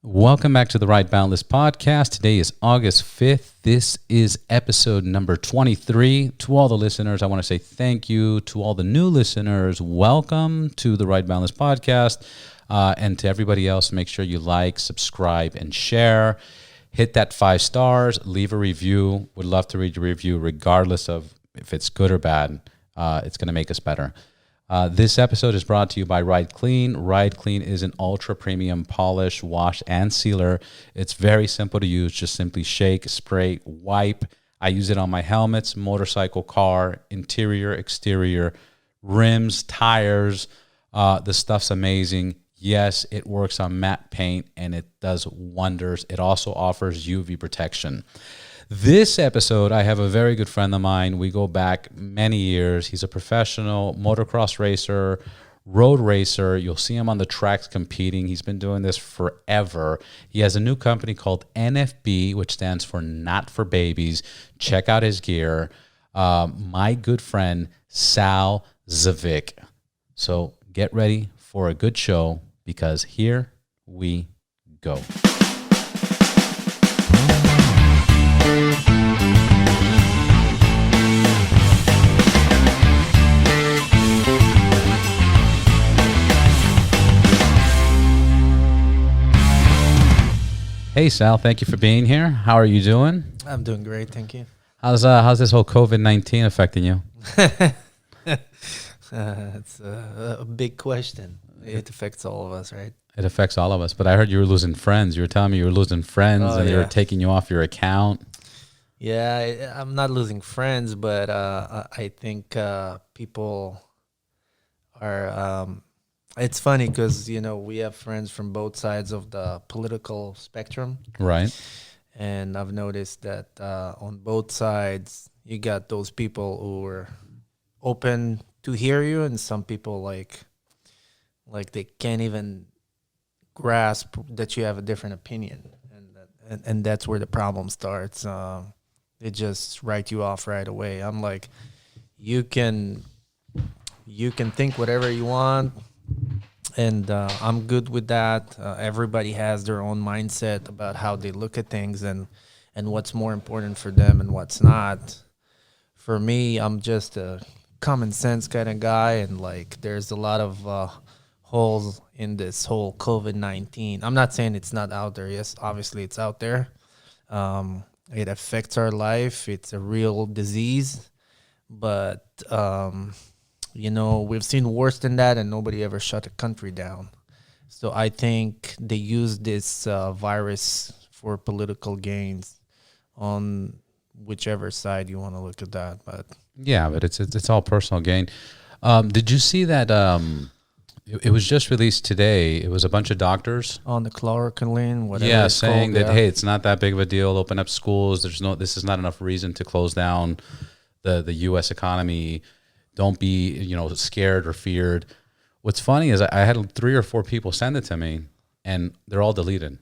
Welcome back to the Right Boundless podcast. Today is August 5th. This is episode number 23. To all the listeners, I want to say thank you. To all the new listeners, welcome to the Right Boundless podcast. And to everybody else, make sure you like, subscribe, and share. Hit that 5 stars. Leave a review. Would love to read your review regardless of if it's good or bad. It's going to make us better. This episode is brought to you by Ride Clean. Ride Clean is an ultra premium polish, wash, and sealer. It's very simple to use. Just simply shake, spray, wipe. I use it on my helmets, motorcycle, car, interior, exterior, rims, tires. The stuff's amazing. Yes, it works on matte paint and it does wonders. It also offers UV protection. This episode, I have a very good friend of mine. We go back many years. He's a professional motocross racer, road racer. You'll see him on the tracks competing. He's been doing this forever. He has a new company called NFB, which stands for Not for Babies. Check out his gear. My good friend, Sal Zvik. So get ready for a good show because here we go. Hey Sal, thank you for being here. How are you doing? I'm doing great, thank you. How's this whole COVID-19 affecting you? It's a big question. It affects all of us, right? It affects all of us, but I heard you were losing friends. You were telling me you were losing friends and they were taking you off your account. Yeah, I'm not losing friends, but I think people are... it's funny because, we have friends from both sides of the political spectrum. Right. And I've noticed that on both sides, you got those people who are open to hear you and some people like they can't even grasp that you have a different opinion. And that's where the problem starts. They just write you off right away. I'm like, you can think whatever you want. And I'm good with that. Everybody has their own mindset about how they look at things and what's more important for them and what's not. For me, I'm just a common sense kind of guy, and there's a lot of holes in this whole COVID-19. I'm not saying it's not out there. Yes, obviously it's out there. It affects our life. It's a real disease, but we've seen worse than that, and nobody ever shut a country down. So I think they use this virus for political gains on whichever side you want to look at that. But yeah, but it's all personal gain. Did you see that? It was just released today. It was a bunch of doctors on the chloroquine, whatever. Yeah, it's saying called, that hey, it's not that big of a deal. Open up schools. This is not enough reason to close down the U.S. economy. Don't be, scared or feared. What's funny is I had 3 or 4 people send it to me, and they're all deleted.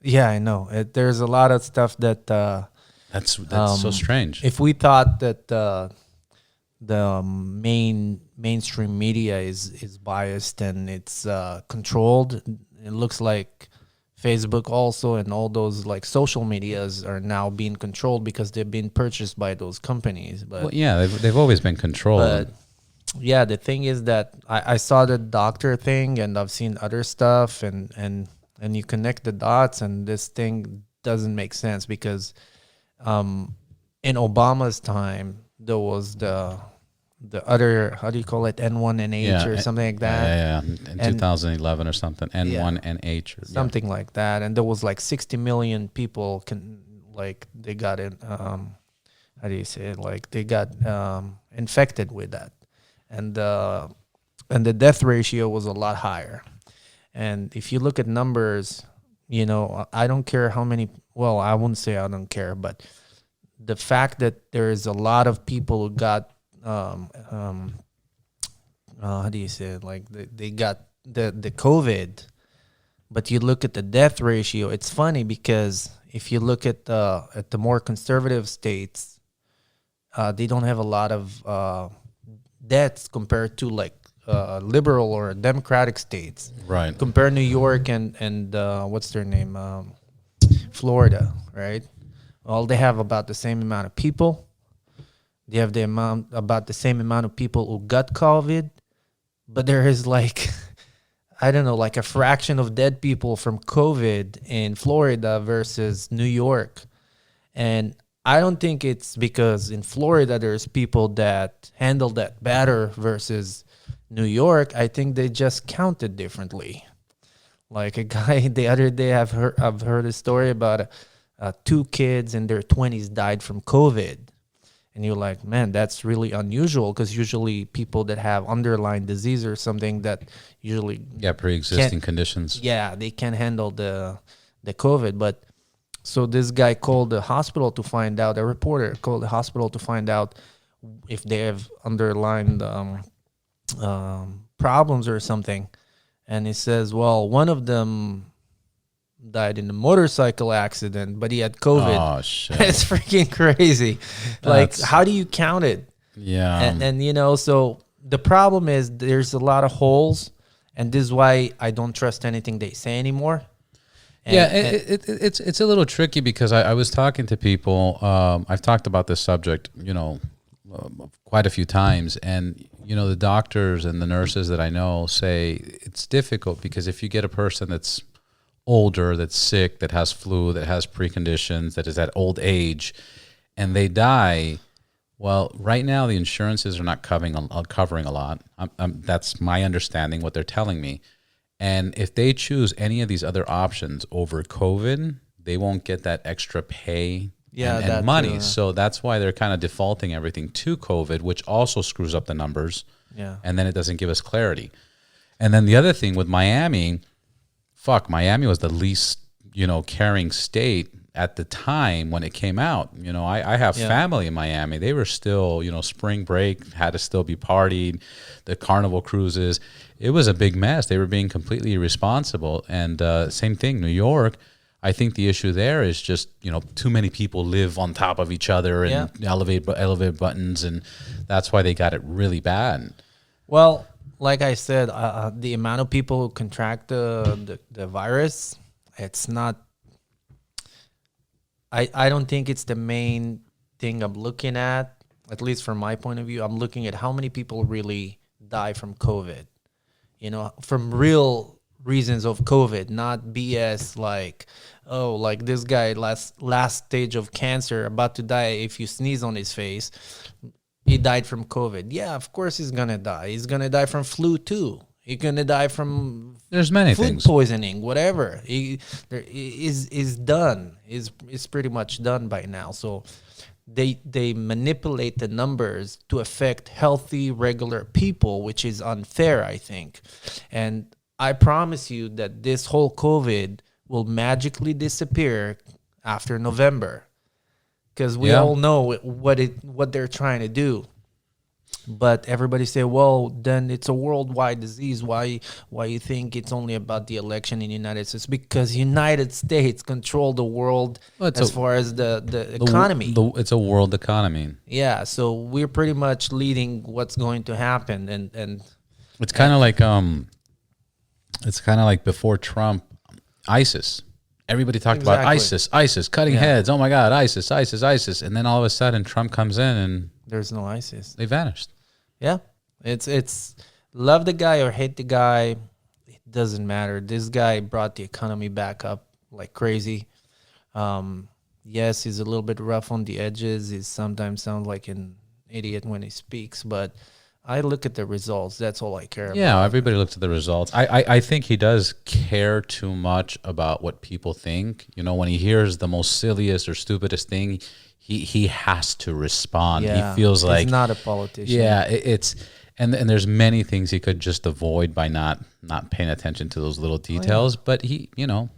Yeah, I know. There's a lot of stuff that... That's so strange. If we thought that the mainstream media is biased and it's controlled, it looks like Facebook also and all those social medias are now being controlled because they've been purchased by those companies. But well, yeah, they've always been controlled. But yeah, the thing is that I saw the doctor thing and I've seen other stuff and you connect the dots and this thing doesn't make sense because in Obama's time there was the other, how do you call it, N1NH or something like that. Yeah, in 2011 or something, N1NH. Or something like that. And there was 60 million people they got it, how do you say it, they got infected with that. And the death ratio was a lot higher. And if you look at numbers, I don't care how many, well, I wouldn't say I don't care, but the fact that there is a lot of people who got how do you say it? They got the COVID, but you look at the death ratio. It's funny because if you look at the more conservative states, they don't have a lot of deaths compared to liberal or democratic states. Right. Compare New York and what's their name, Florida, right? Well, they have about the same amount of people. They have about the same amount of people who got COVID, but there is like I don't know, like a fraction of dead people from COVID in Florida versus New York. And I don't think it's because in Florida there's people that handle that better versus New York. I think they just counted differently. Like a guy the other day, I've heard a story about two kids in their 20s died from COVID. And you're like, man, that's really unusual because usually people that have underlying disease or something that usually pre-existing conditions. Yeah, they can handle the COVID. But so this guy called the hospital to find out. A reporter called the hospital to find out if they have underlying problems or something. And he says, well, one of them died in a motorcycle accident, but he had COVID. Oh, shit. It's freaking crazy. Like, how do you count it? Yeah. And you know, so the problem is there's a lot of holes, and this is why I don't trust anything they say anymore. It's a little tricky because I was talking to people. I've talked about this subject, quite a few times, and the doctors and the nurses that I know say it's difficult because if you get a person that's older, that's sick, that has flu, that has preconditions, that is at old age, and they die, well, right now the insurances are not covering a lot. That's my understanding, what they're telling me. And if they choose any of these other options over COVID, they won't get that extra pay and money. Too. So that's why they're kind of defaulting everything to COVID, which also screws up the numbers. Yeah. And then it doesn't give us clarity. And then the other thing with Miami, Miami was the least, caring state at the time when it came out. I have family in Miami. They were still, spring break had to still be partied, the carnival cruises. It was a big mess. They were being completely irresponsible. And same thing, New York. I think the issue there is just, too many people live on top of each other and elevate buttons. And that's why they got it really bad. Well, like I said, the amount of people who contract the virus, it's not. I don't think it's the main thing I'm looking at least from my point of view. I'm looking at how many people really die from COVID, from real reasons of COVID, not BS like, oh, like this guy last stage of cancer, about to die. If you sneeze on his face, he died from COVID. Yeah, of course he's gonna die. He's gonna die from flu too. He's gonna die from there's many food things, poisoning, whatever. Is done. Is pretty much done by now. So they manipulate the numbers to affect healthy, regular people, which is unfair, I think. And I promise you that this whole COVID will magically disappear after November. Because we all know what they're trying to do, but everybody say, "Well, then it's a worldwide disease. Why you think it's only about the election in the United States?" Because United States control the world far as the economy. It's a world economy. Yeah, so we're pretty much leading what's going to happen, and it's kind of like before Trump, ISIS. Everybody talked about ISIS, cutting heads. Oh my God, ISIS. And then all of a sudden Trump comes in and there's no ISIS. They vanished. Yeah. It's love the guy or hate the guy. It doesn't matter. This guy brought the economy back up like crazy. Yes, he's a little bit rough on the edges. He sometimes sounds like an idiot when he speaks, but I look at the results. That's all I care about. Yeah, everybody looks at the results. I think he does care too much about what people think. When he hears the most silliest or stupidest thing, he has to respond. Yeah, he feels like he's not a politician. Yeah, and there's many things he could just avoid by not paying attention to those little details. But he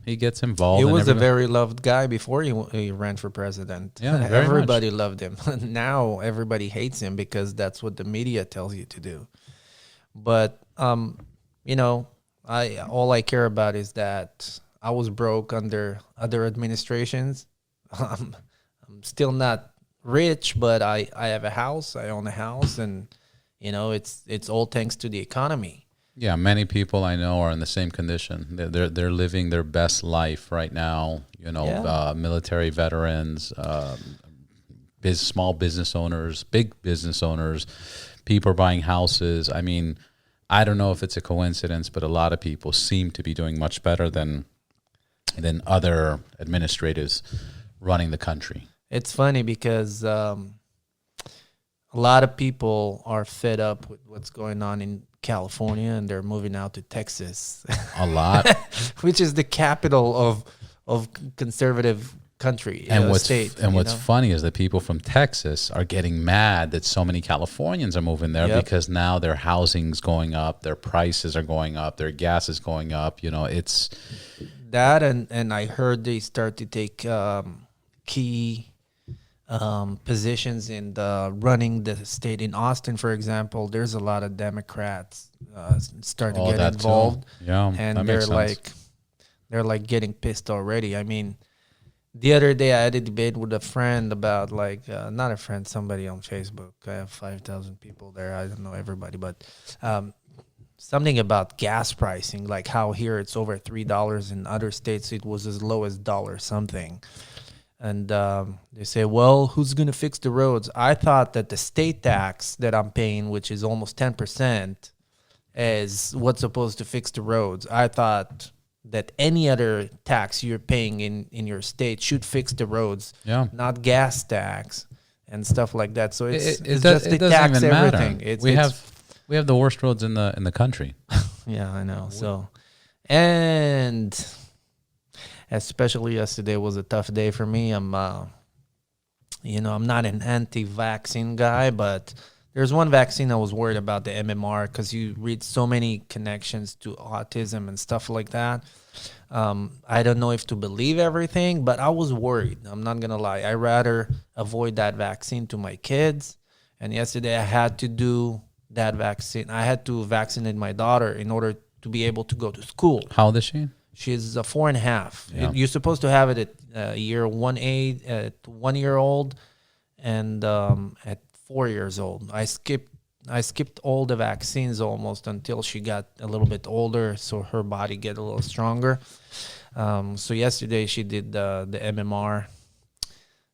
gets involved. He was a very loved guy before he ran for president. Yeah, everybody loved him. Now everybody hates him because that's what the media tells you to do. But all I care about is that I was broke under other administrations. I'm still not rich, but I have a house. I own a house, and It's all thanks to the economy. Yeah, many people I know are in the same condition. They're living their best life right now. Military veterans, small business owners, big business owners, people are buying houses. I mean, I don't know if it's a coincidence, but a lot of people seem to be doing much better than other administrators running the country. It's funny because a lot of people are fed up with what's going on in California, and they're moving out to Texas. A lot. Which is the capital of conservative country what's funny is that people from Texas are getting mad that so many Californians are moving there because now their housing's going up, their prices are going up, their gas is going up. It's that, and I heard they start to take key positions in running the state. In Austin, for example, there's a lot of Democrats starting to get involved. Too. Yeah, and they're like getting pissed already. I mean, the other day I had a debate with a friend about not a friend, somebody on Facebook. I have 5,000 people there. I don't know everybody, but something about gas pricing, like how here it's over $3. In other states it was as low as $1 something. And they say, well, who's going to fix the roads? I thought that the state tax that I'm paying, which is almost 10%, is what's supposed to fix the roads. I thought that any other tax you're paying in your state should fix the roads, not gas tax and stuff like that. So it doesn't tax everything. We have the worst roads in the country. Yeah, I know. So, and especially yesterday was a tough day for me. I'm not an anti-vaccine guy, but there's one vaccine I was worried about, the MMR, because you read so many connections to autism and stuff like that. I don't know if to believe everything, but I was worried. I'm not going to lie. I'd rather avoid that vaccine to my kids. And yesterday I had to do that vaccine. I had to vaccinate my daughter in order to be able to go to school. How old is she? She's 4.5. Yeah. You're supposed to have it at year 1 at 1 year old, and at 4 years old. I skipped all the vaccines almost until she got a little bit older, so her body get a little stronger. So yesterday she did the MMR.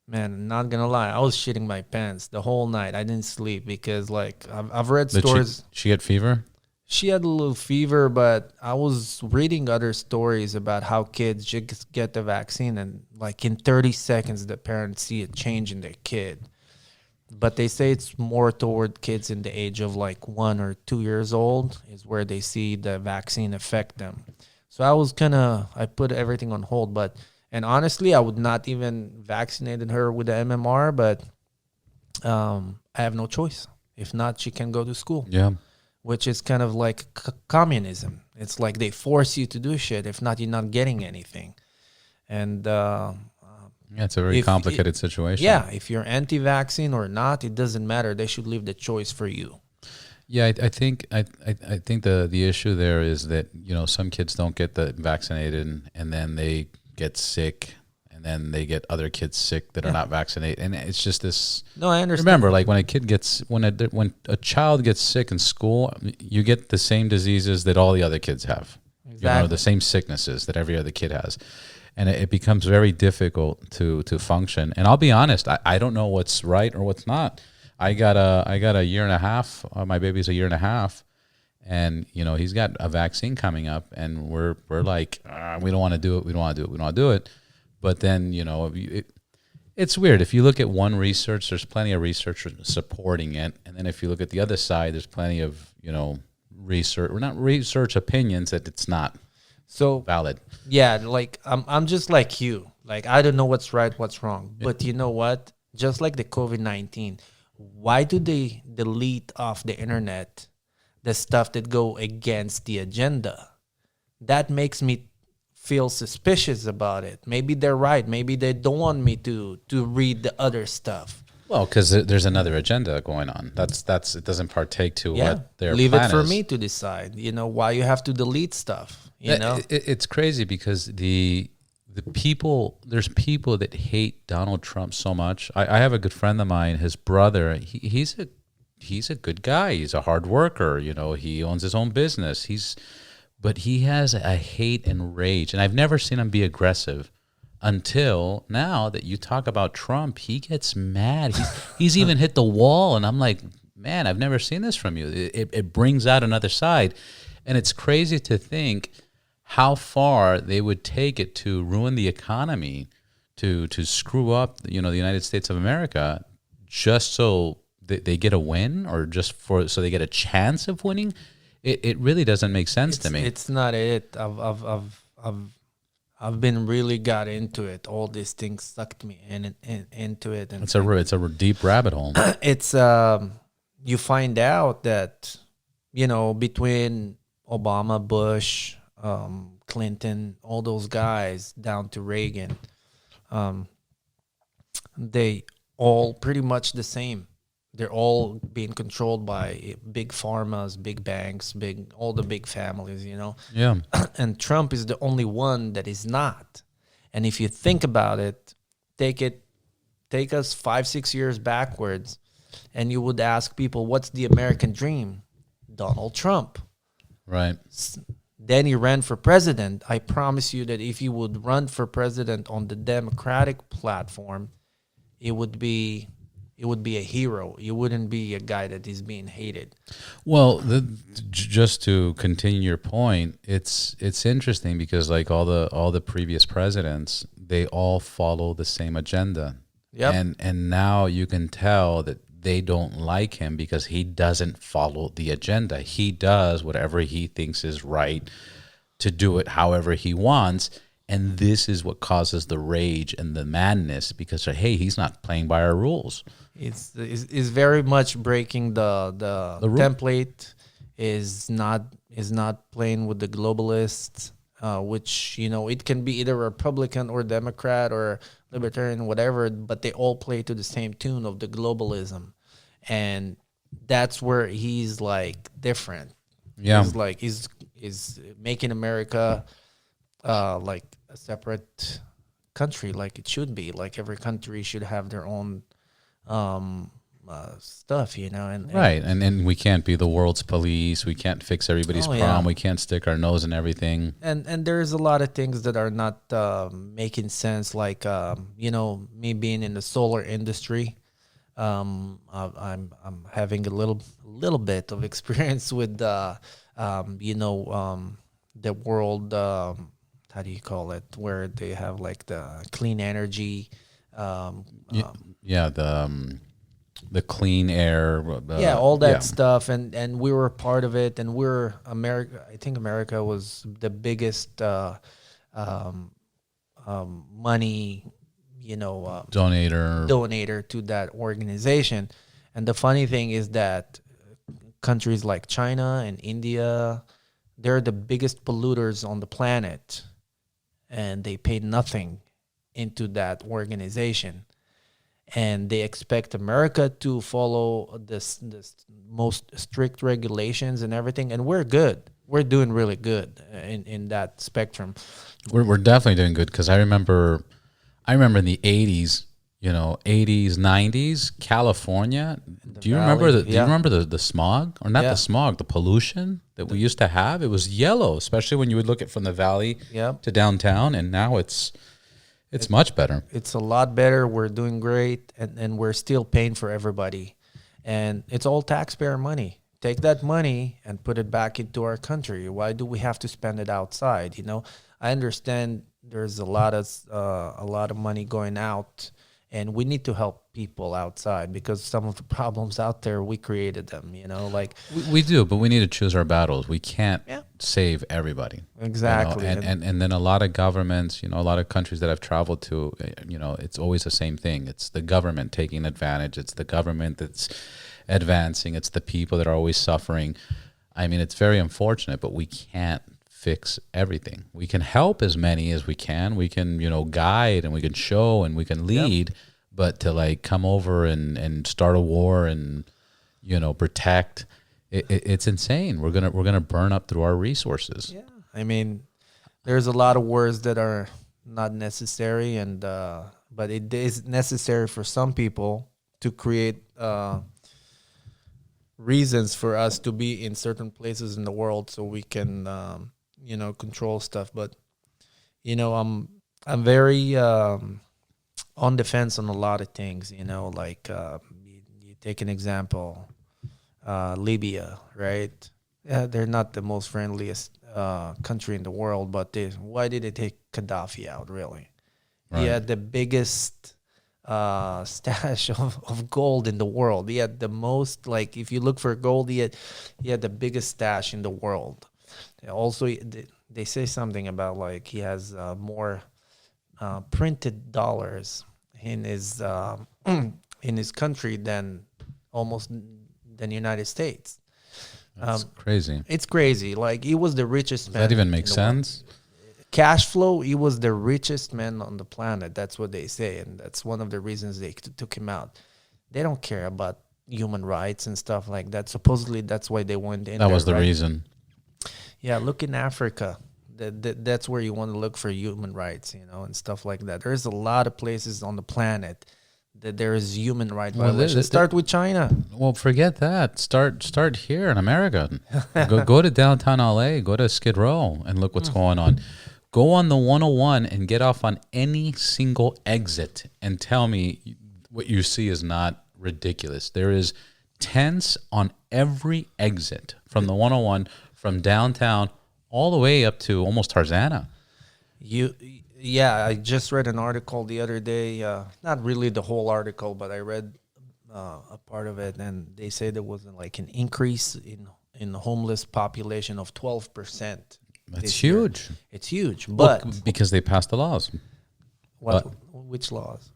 Man, not gonna lie, I was shitting my pants the whole night. I didn't sleep because I've read stories. She had fever? She had a little fever, but I was reading other stories about how kids just get the vaccine and in 30 seconds the parents see a change in their kid. But they say it's more toward kids in the age of 1 or 2 years old is where they see the vaccine affect them. So I put everything on hold, and honestly, I would not even vaccinate her with the MMR, but I have no choice. If not, she can go to school. Yeah. Which is kind of like communism. It's like they force you to do shit. If not, you're not getting anything. And it's a very complicated situation. Yeah, if you're anti-vaccine or not, it doesn't matter. They should leave the choice for you. Yeah, I think the issue there is that some kids don't get vaccinated and then they get sick. And then they get other kids sick that are not vaccinated, and it's just this. No, I understand. Remember, when a child gets sick in school, you get the same diseases that all the other kids have. Exactly. The same sicknesses that every other kid has, and it becomes very difficult to function. And I'll be honest, I don't know what's right or what's not. I got a year and a half. My baby's a year and a half, and he's got a vaccine coming up, and we're like, we don't want to do it. We don't want to do it. We don't want to do it. But then, it's weird. If you look at one research, there's plenty of research supporting it. And then if you look at the other side, there's plenty of, research opinions that it's not so valid. Yeah, I'm just like you. I don't know what's right, what's wrong. But you know what? Just like the COVID-19, why do they delete off the internet the stuff that go against the agenda? That makes me feel suspicious about it. Maybe they're right. Maybe they don't want me to read the other stuff. Well, because there's another agenda going on. That's it doesn't partake to what their leave plan it for is. me to decide. Why you have to delete stuff. It's crazy because the there's people that hate Donald Trump so much. I have a good friend of mine. His brother, he's he's a good guy. He's a hard worker. He owns his own business. But he has a hate and rage, and I've never seen him be aggressive until now that you talk about Trump. He gets mad. He's even hit the wall, and I'm like, man, I've never seen this from you. It brings out another side, and it's crazy to think how far they would take it to ruin the economy, to screw up, the United States of America, just so they get a win, or just so they get a chance of winning. It really doesn't make sense to me. It's not it. I've been really got into it. All these things sucked me into it, and it's a deep rabbit hole. It's you find out that between Obama, Bush, Clinton, all those guys down to Reagan, they all pretty much the same. They're all being controlled by big pharmas, big banks, all the big families, Yeah. And Trump is the only one that is not. And if you think about it, take us 5-6 years backwards, and you would ask people, what's the American dream? Donald Trump. Right. Then he ran for president. I promise you that if you would run for president on the Democratic platform, it would be a hero. You wouldn't be a guy that is being hated. Well, just to continue your point, it's interesting because like all the previous presidents, they all follow the same agenda. Yep. And now you can tell that they don't like him because he doesn't follow the agenda. He does whatever he thinks is right, to do it however he wants. And this is what causes the rage and the madness, because hey, he's not playing by our rules. It's very much breaking the template. Is not playing with the globalists, which it can be either Republican or Democrat or Libertarian, whatever, but they all play to the same tune of the globalism, and that's where he's like different. Yeah, he's like is making America like a separate country, like it should be. Like every country should have their own stuff, and right. And we can't be the world's police. We can't fix everybody's problem. Yeah. We can't stick our nose in everything. And there's a lot of things that are not making sense, like me being in the solar industry. I'm having a little bit of experience with the world, how do you call it, where they have like the clean energy, the clean air, all that stuff, and we were part of it, and we're America. I think America was the biggest money, donator to that organization. And the funny thing is that countries like China and India, they're the biggest polluters on the planet, and they pay nothing into that organization. And they expect America to follow this most strict regulations and everything. And we're good. We're doing really good in that spectrum. We're definitely doing good, because I remember in the 80s, 90s, California. Do you remember the smog, or not the smog, the pollution that we used to have? It was yellow, especially when you would look at from the valley to downtown, and now it's much better. It's a lot better. We're doing great, and we're still paying for everybody. And it's all taxpayer money. Take that money and put it back into our country. Why do we have to spend it outside? I understand there's a lot of money going out, and we need to help people outside, because some of the problems out there, we created them, like we do, but we need to choose our battles. We can't save everybody. Exactly. And then a lot of governments, a lot of countries that I've traveled to, it's always the same thing. It's the government taking advantage. It's the government that's advancing. It's the people that are always suffering. I mean, it's very unfortunate, but we can't fix everything. We can help as many as we can. We can, guide, and we can show, and we can lead. But to like come over and start a war and protect, it's insane. We're gonna burn up through our resources. Yeah, I mean, there's a lot of wars that are not necessary, and but it is necessary for some people to create reasons for us to be in certain places in the world so we can control stuff. But I'm very on the fence on a lot of things. Like you take an example, Libya, right? Yeah, they're not the most friendliest country in the world, but why did they take Gaddafi out? Really, Right. he had the biggest stash of gold in the world. He had the most, like, if you look for gold, he had the biggest stash in the world. Also, they say something about, like, he has more printed dollars in his in his country than the United States. That's crazy. It's crazy. Like, he was the richest Does man. that even make in the world. sense? Cash flow, he was the richest man on the planet. That's what they say, and that's one of the reasons they took him out. They don't care about human rights and stuff like that. Supposedly, that's why they went in. That was the right? reason. Yeah, look in Africa. That's where you want to look for human rights, and stuff like that. There's a lot of places on the planet that there is human rights violations. Start with China. Well, forget that. Start here in America. go to downtown LA. Go to Skid Row and look what's going on. Go on the 101 and get off on any single exit and tell me what you see is not ridiculous. There is tents on every exit from the 101, from downtown all the way up to almost Tarzana. Yeah, I just read an article the other day. Not really the whole article, but I read a part of it, and they say there was like an increase in the homeless population of 12%. That's huge. It's huge, but because they passed the laws. Which laws?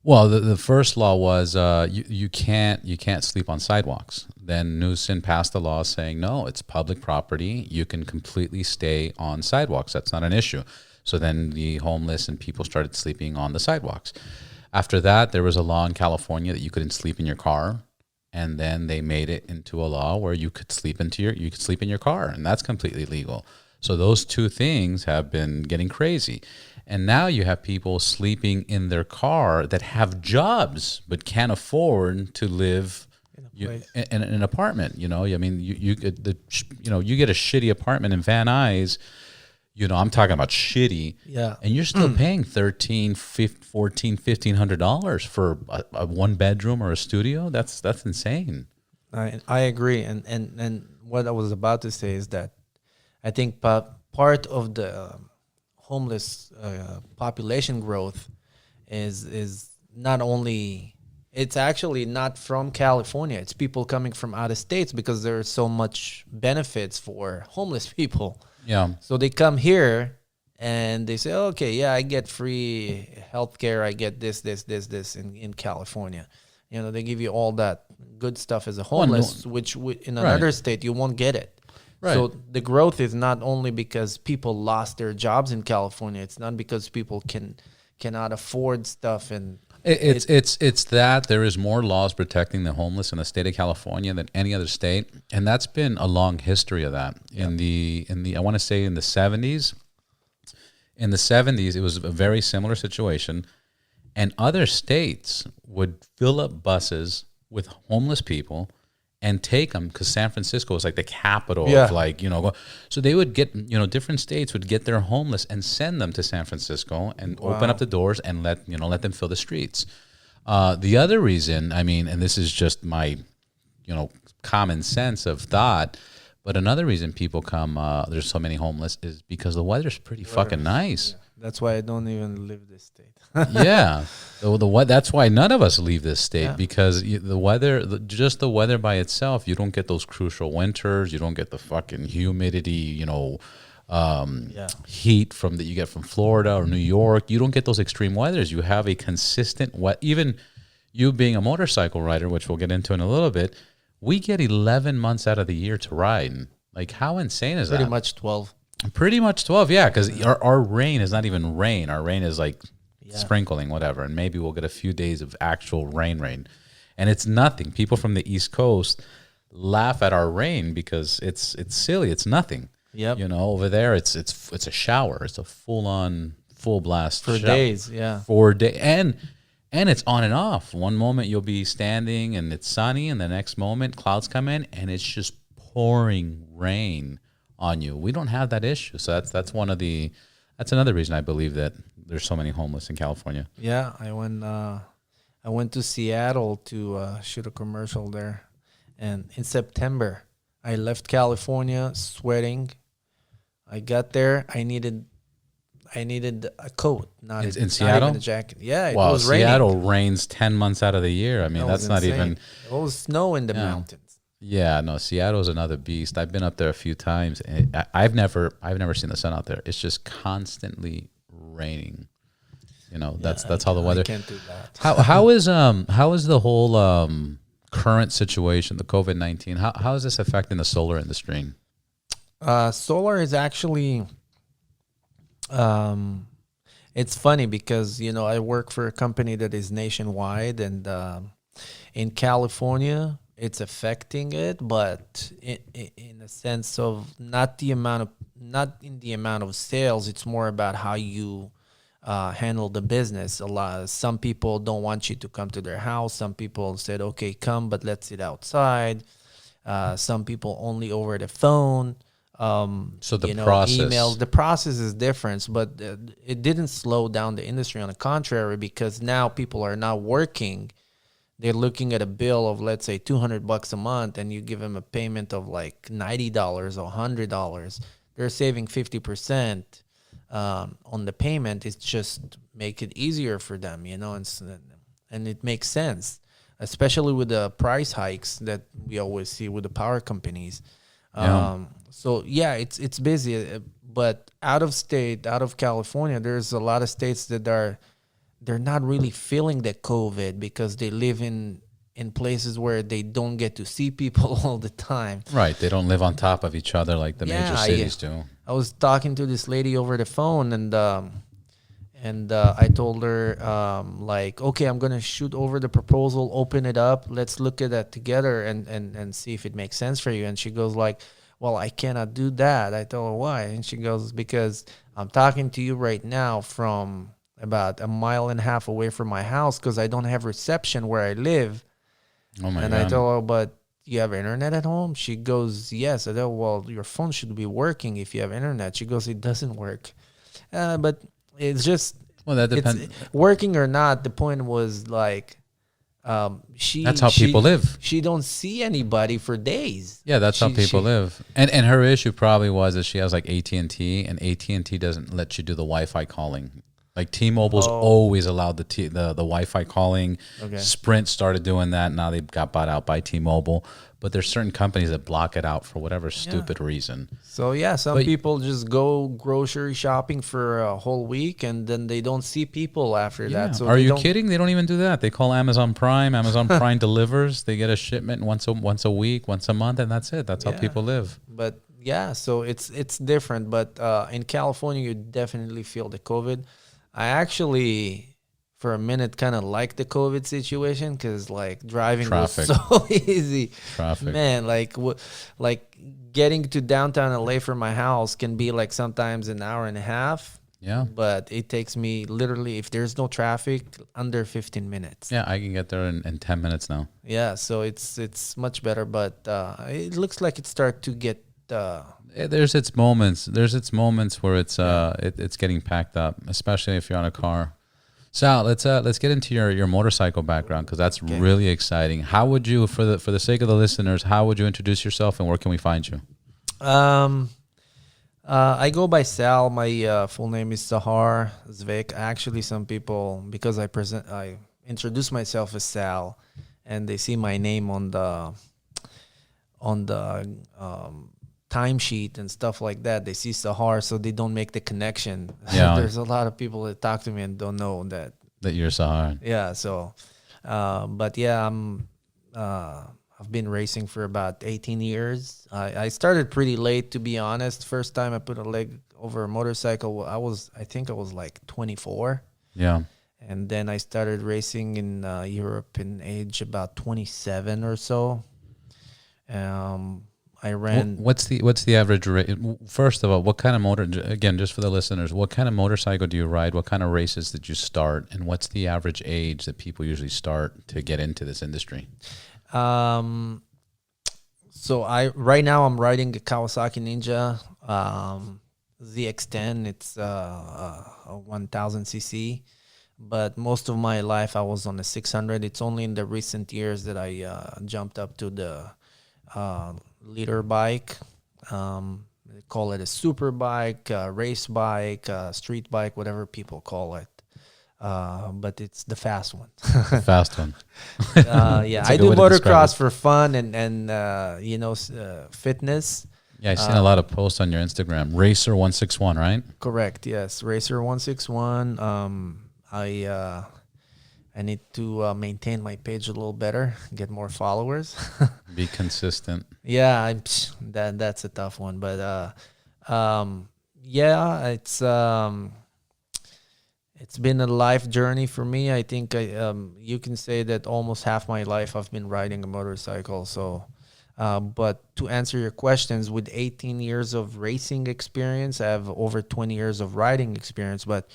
Well, the first law was you can't sleep on sidewalks. Then Newsom passed a law saying, no, it's public property. You can completely stay on sidewalks. That's not an issue. So then the homeless and people started sleeping on the sidewalks. After that, there was a law in California that you couldn't sleep in your car, and then they made it into a law where you could sleep in your car, and that's completely legal. So those two things have been getting crazy. And now you have people sleeping in their car that have jobs but can't afford to live in an apartment. I mean, you get a shitty apartment in Van Nuys. I'm talking about shitty. Yeah. And you're still paying $1,300, $1,400, $1,500 for a one bedroom or a studio. That's insane. I agree. And what I was about to say is that I think part of the homeless population growth is not only, it's actually not from California. It's people coming from out of states because there's so much benefits for homeless people. Yeah. So they come here and they say, okay, yeah, I get free healthcare. I get this in California. They give you all that good stuff as a homeless, which in another state you won't get it. Right. So the growth is not only because people lost their jobs in California. It's not because people cannot afford stuff. And it's that there is more laws protecting the homeless in the state of California than any other state, and that's been a long history of that. Yeah. In the I want to say in the 70s. In the 70s, it was a very similar situation, and other states would fill up buses with homeless people and take them, because San Francisco is like the capital of so they would get, different states would get their homeless and send them to San Francisco and open up the doors and let them fill the streets. The other reason, I mean, and this is just my, common sense of thought, but another reason people come, there's so many homeless, is because the weather's pretty fucking nice. Yeah. That's why I don't even live this state. Yeah, that's why none of us leave this state, because the weather, just the weather by itself, you don't get those crucial winters. You don't get the fucking humidity, heat that you get from Florida or New York. You don't get those extreme weathers. You have a consistent even you being a motorcycle rider, which we'll get into in a little bit, we get 11 months out of the year to ride. Like, how insane is that? Pretty much 12. Pretty much 12, yeah, because our rain is not even rain. Our rain is like sprinkling, whatever, and maybe we'll get a few days of actual rain. And it's nothing. People from the East Coast laugh at our rain because it's silly. It's nothing. Yep. Over there, it's a shower. It's a full blast for shower. days. Yeah. 4 days, And it's on and off. One moment you'll be standing and it's sunny, and the next moment clouds come in and it's just pouring rain on you. We don't have that issue. So that's another reason I believe that there's so many homeless in California. Yeah, I went to Seattle to shoot a commercial there, and in September I left California sweating. I got there. I needed a coat, not In not Seattle? even a jacket. Yeah, it Wow, was raining. Seattle rains 10 months out of the year. I mean, That that's was not insane. even. It was snow in the mountains. Yeah, no, Seattle's another beast. I've been up there a few times, and I've never seen the sun out there. It's just constantly raining. That's how the weather. I can't do that. How is the whole current situation, the COVID-19? How is this affecting the solar industry? Solar is actually, it's funny because I work for a company that is nationwide, and in California it's affecting it, but in a sense of not in the amount of sales. It's more about how you handle the business. Some people don't want you to come to their house. Some people said, okay, come, but let's sit outside. Some people only over the phone. So the process, emails, the process is different, but it didn't slow down the industry. On the contrary, because now people are not working. They're looking at a bill of, let's say, $200 a month, and you give them a payment of like $90 or $100. They're saving 50% on the payment. It's just make it easier for them, and it makes sense, especially with the price hikes that we always see with the power companies. So yeah, it's busy, but out of California, there's a lot of states that they're not really feeling the COVID because they live in places where they don't get to see people all the time. Right? They don't live on top of each other like the major cities do. I was talking to this lady over the phone, and I told her okay, I'm gonna shoot over the proposal, open it up, let's look at that together and see if it makes sense for you. And she goes like, well, I cannot do that. I told her why, and she goes, because I'm talking to you right now from about 1.5 miles away from my house because I don't have reception where I live. Oh my and God. I told her, but you have internet at home? She goes, yes. I told her, well, your phone should be working if you have internet. She goes, it doesn't work. But it's just, Well, that depends. Working or not, the point was like, That's how people live. She don't see anybody for days. Yeah, that's how people live. And her issue probably was that she has like AT&T, and AT&T doesn't let you do the Wi-Fi calling. Like T-Mobile's always allowed the Wi-Fi calling. Okay. Sprint started doing that. Now they got bought out by T-Mobile. But there's certain companies that block it out for whatever stupid reason. So yeah, some people just go grocery shopping for a whole week and then they don't see people after that. So are you kidding? They don't even do that. They call Amazon Prime. Amazon Prime delivers. They get a shipment once a week, once a month, and that's it. That's how people live. But yeah, so it's different. But in California, you definitely feel the COVID. I actually, for a minute, kind of like the COVID situation because like driving Traffic. was so easy. Traffic. Man, like getting to downtown LA from my house can be like sometimes an hour and a half. Yeah. But it takes me literally, if there's no traffic, under 15 minutes. Yeah, I can get there in 10 minutes now. Yeah, so it's much better. But it looks like it started to get... There's its moments. There's its moments where it's getting packed up, especially if you're on a car. Sal, let's get into your motorcycle background because that's really exciting. How would you, for the sake of the listeners, how would you introduce yourself and where can we find you? I go by Sal. My full name is Sal Zvik. Actually, some people, because I introduce myself as Sal, and they see my name on the timesheet and stuff like that, they see Sahar, so they don't make the connection. Yeah. There's a lot of people that talk to me and don't know that you're Sahar. Yeah, so but yeah, I've been racing for about 18 years. I started pretty late, to be honest. First time I put a leg over a motorcycle, I think I was like 24. Yeah. And then I started racing in Europe in age about 27 or so. I ran. What's the average rate? First of all, what kind of motor? Again, just for the listeners, what kind of motorcycle do you ride? What kind of races did you start? And what's the average age that people usually start to get into this industry? So right now I'm riding a Kawasaki Ninja ZX10. It's a 1000 cc. But most of my life I was on the 600. It's only in the recent years that I jumped up to the leader bike. They call it a super bike, race bike, street bike, whatever people call it. But it's the fast one. Fast one. Yeah, I do motocross for fun and fitness. Yeah, I've seen a lot of posts on your Instagram. Racer 161, right? Correct. Yes, Racer 161. I need to maintain my page a little better, get more followers. Be consistent. Yeah, that's a tough one, but yeah, it's been a life journey for me. I think you can say that almost half my life I've been riding a motorcycle. So, but to answer your questions, with 18 years of racing experience, I have over 20 years of riding experience. But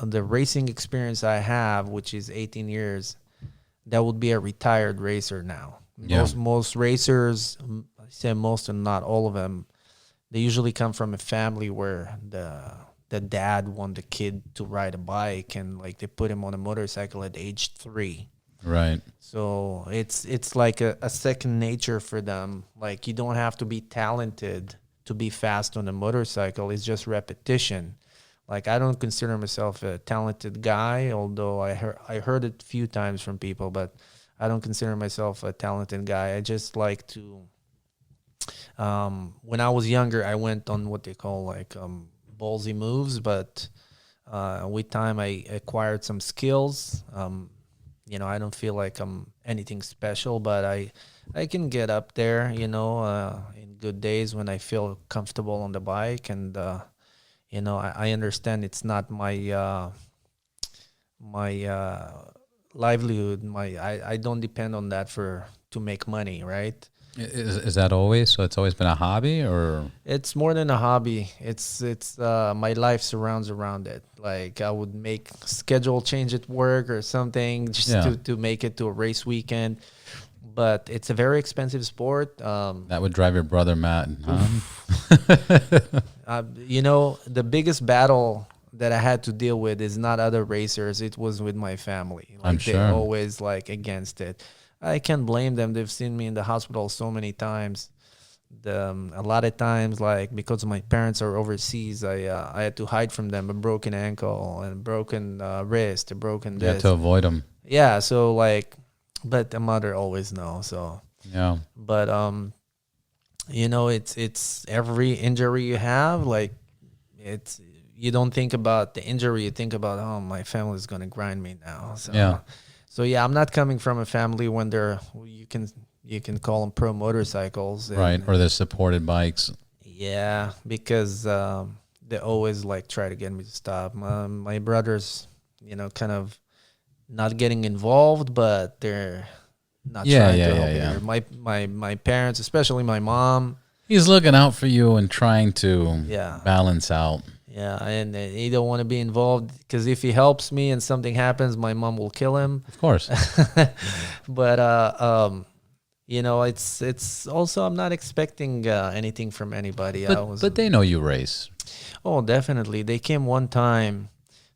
the racing experience I have, which is 18 years, that would be a retired racer now. Yeah. Most racers, I say most and not all of them, they usually come from a family where the dad want the kid to ride a bike, and like they put him on a motorcycle at age 3. Right. So it's like a second nature for them. Like you don't have to be talented to be fast on a motorcycle. It's just repetition. Like I don't consider myself a talented guy, although I heard it a few times from people, but I don't consider myself a talented guy. I just like to. When I was younger, I went on what they call like ballsy moves, but with time I acquired some skills. I don't feel like I'm anything special, but I can get up there, in good days when I feel comfortable on the bike. And, I understand it's not my livelihood. I don't depend on that to make money, right? Is that always? So it's always been a hobby, or? It's more than a hobby. It's my life surrounds around it. Like I would make schedule change at work or something just to make it to a race weekend. But it's a very expensive sport. That would drive your brother mad. The biggest battle that I had to deal with is not other racers. It was with my family. Like I'm sure. They're always like against it. I can't blame them. They've seen me in the hospital so many times. A lot of times, like because my parents are overseas, I had to hide from them a broken ankle and broken wrist, a broken You had to avoid them. Yeah, so like, but the mother always knows. So yeah, but it's every injury you have, like it's you don't think about the injury, you think about my family's gonna grind me now. So yeah. So yeah, I'm not coming from a family when you can call them pro motorcycles, right? Or they're supported bikes. Yeah, because they always like try to get me to stop. My brothers, kind of not getting involved, but they're not trying to help me. My parents, especially my mom, he's looking out for you and trying to balance out. Yeah, and he don't want to be involved because if he helps me and something happens, my mom will kill him. Of course. But it's also I'm not expecting anything from anybody. But they know you race. Oh, definitely. They came one time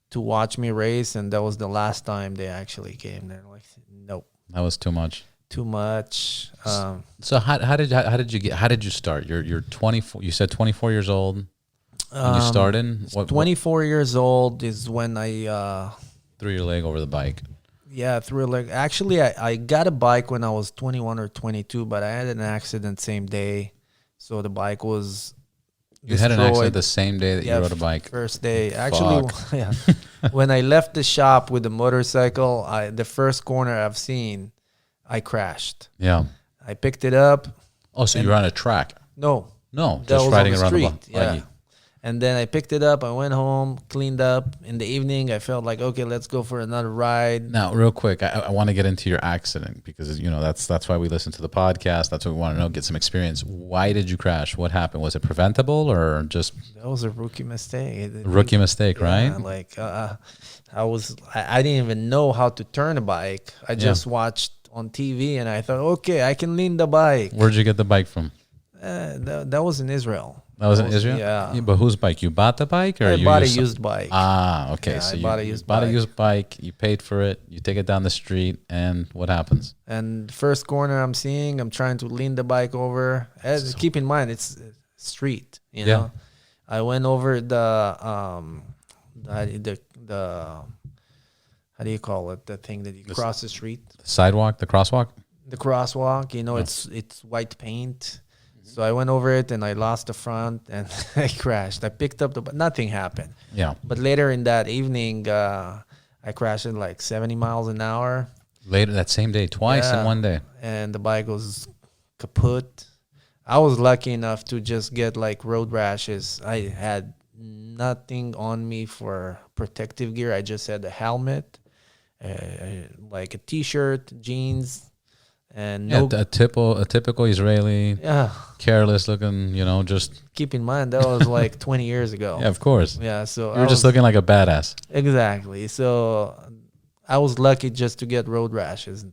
to watch me race, and that was the last time they actually came. They're like, nope, that was too much. Too much. So how did you start? You're 24. You said 24 years old. When you started? 24 years old is when I threw your leg over the bike. Yeah, threw a leg. Actually, I got a bike when I was 21 or 22, but I had an accident same day. So the bike was You had an accident the same day that you rode a bike? First day. Actually, when I left the shop with the motorcycle, the first corner I've seen, I crashed. Yeah. I picked it up. Oh, so you were on a track? No. No, just riding around the bike. Yeah. And then I picked it up. I went home, cleaned up. In the evening, I felt like, okay, let's go for another ride. Now, real quick, I want to get into your accident because that's why we listen to the podcast. That's what we want to know. Get some experience. Why did you crash? What happened? Was it preventable or just That was a rookie mistake. rookie mistake? Yeah, Right? like I didn't even know how to turn a bike. I just watched on TV and I thought, okay, I can lean the bike. Where'd you get the bike from? That was in Israel. That was in Israel. Yeah. But whose bike? You bought the bike, or I you bought a used used bike. Ah, okay. Yeah, So I you bought a you used bought a bike. used bike. You paid for it. You take it down the street, and what happens? And first corner I'm seeing, I'm trying to lean the bike over. Keep in mind, it's street. You know, I went over the how do you call it? The thing that you cross the street. The sidewalk, the crosswalk. The crosswalk. You know, it's white paint. So I went over it and I lost the front and I crashed. I picked up but nothing happened. Yeah. But later in that evening, I crashed at like 70 miles an hour. Later that same day, twice in one day. And the bike was kaput. I was lucky enough to just get like road rashes. I had nothing on me for protective gear. I just had a helmet, like a t-shirt, jeans, and A typical Israeli, careless looking. Just keep in mind that was like 20 years ago. yeah, of course. Yeah, so You were just looking like a badass. exactly. So I was lucky just to get road rashes.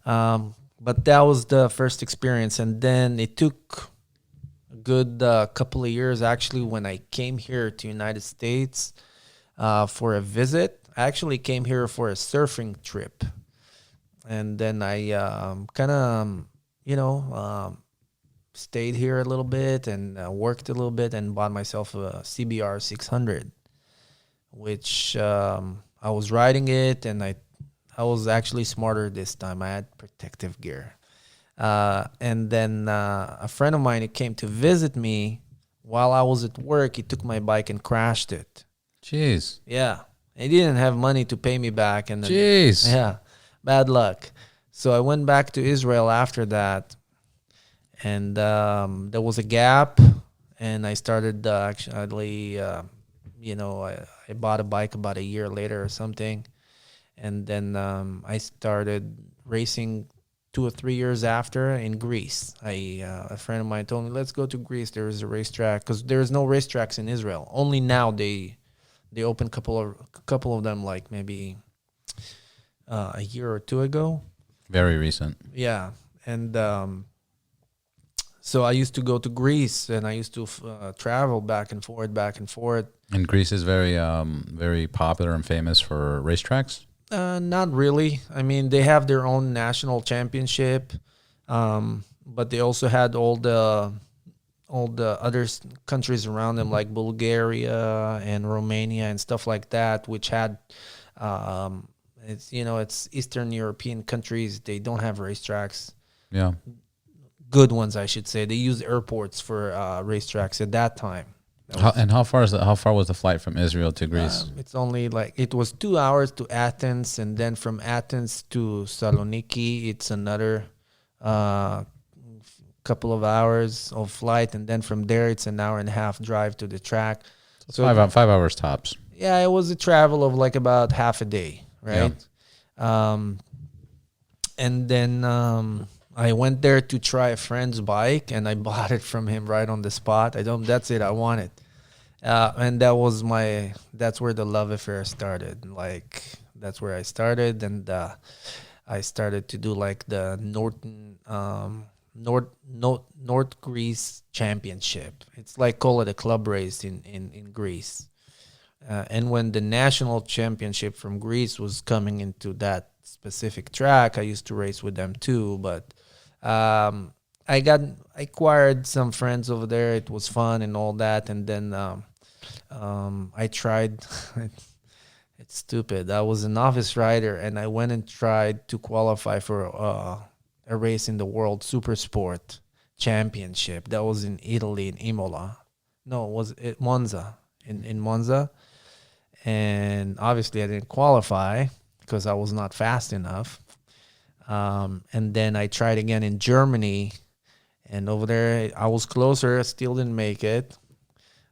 But that was the first experience, and then it took a good couple of years actually when I came here to United States for a visit. I actually came here for a surfing trip, and then I kind of stayed here a little bit and worked a little bit and bought myself a CBR 600, which I was riding it, and I was actually smarter this time. I had protective gear. And then a friend of mine who came to visit me while I was at work, he took my bike and crashed it. Jeez. Yeah. He didn't have money to pay me back. And then, Jeez. yeah, bad luck. So I went back to Israel after that. And there was a gap. And I started actually, I bought a bike about a year later or something. And then I started racing 2 or 3 years after in Greece. A friend of mine told me, let's go to Greece. There is a racetrack, because there's no racetracks in Israel. Only now they opened a couple of them, like maybe a year or two ago. Very recent. Yeah, and so I used to go to Greece, and I used to travel back and forth. And Greece is very popular and famous for racetracks. Not really. I mean, they have their own national championship, but they also had all the other countries around them, like Bulgaria and Romania and stuff like that, which had it's Eastern European countries. They don't have racetracks. Yeah, good ones, I should say. They use airports for racetracks at that time. How far was the flight from Israel to Greece? It's only it was 2 hours to Athens, and then from Athens to Saloniki, it's another couple of hours of flight, and then from there it's an hour and a half drive to the track. So 5 hours tops. Yeah, it was a travel of like about half a day, right? Yeah. And then I went there to try a friend's bike, and I bought it from him right on the spot. That's it. I want it. And that's where the love affair started. Like, that's where I started. And I started to do like the North Greece Championship. It's like, call it a club race in Greece. And when the national championship from Greece was coming into that specific track, I used to race with them too. But I acquired some friends over there. It was fun and all that. And then I tried. It's stupid. I was a novice rider, and I went and tried to qualify for a race in the World Super Sport Championship. That was in Italy, in Imola. No, was it Monza? In Monza. And obviously I didn't qualify because I was not fast enough. And then I tried again in Germany, and over there I was closer. I still didn't make it.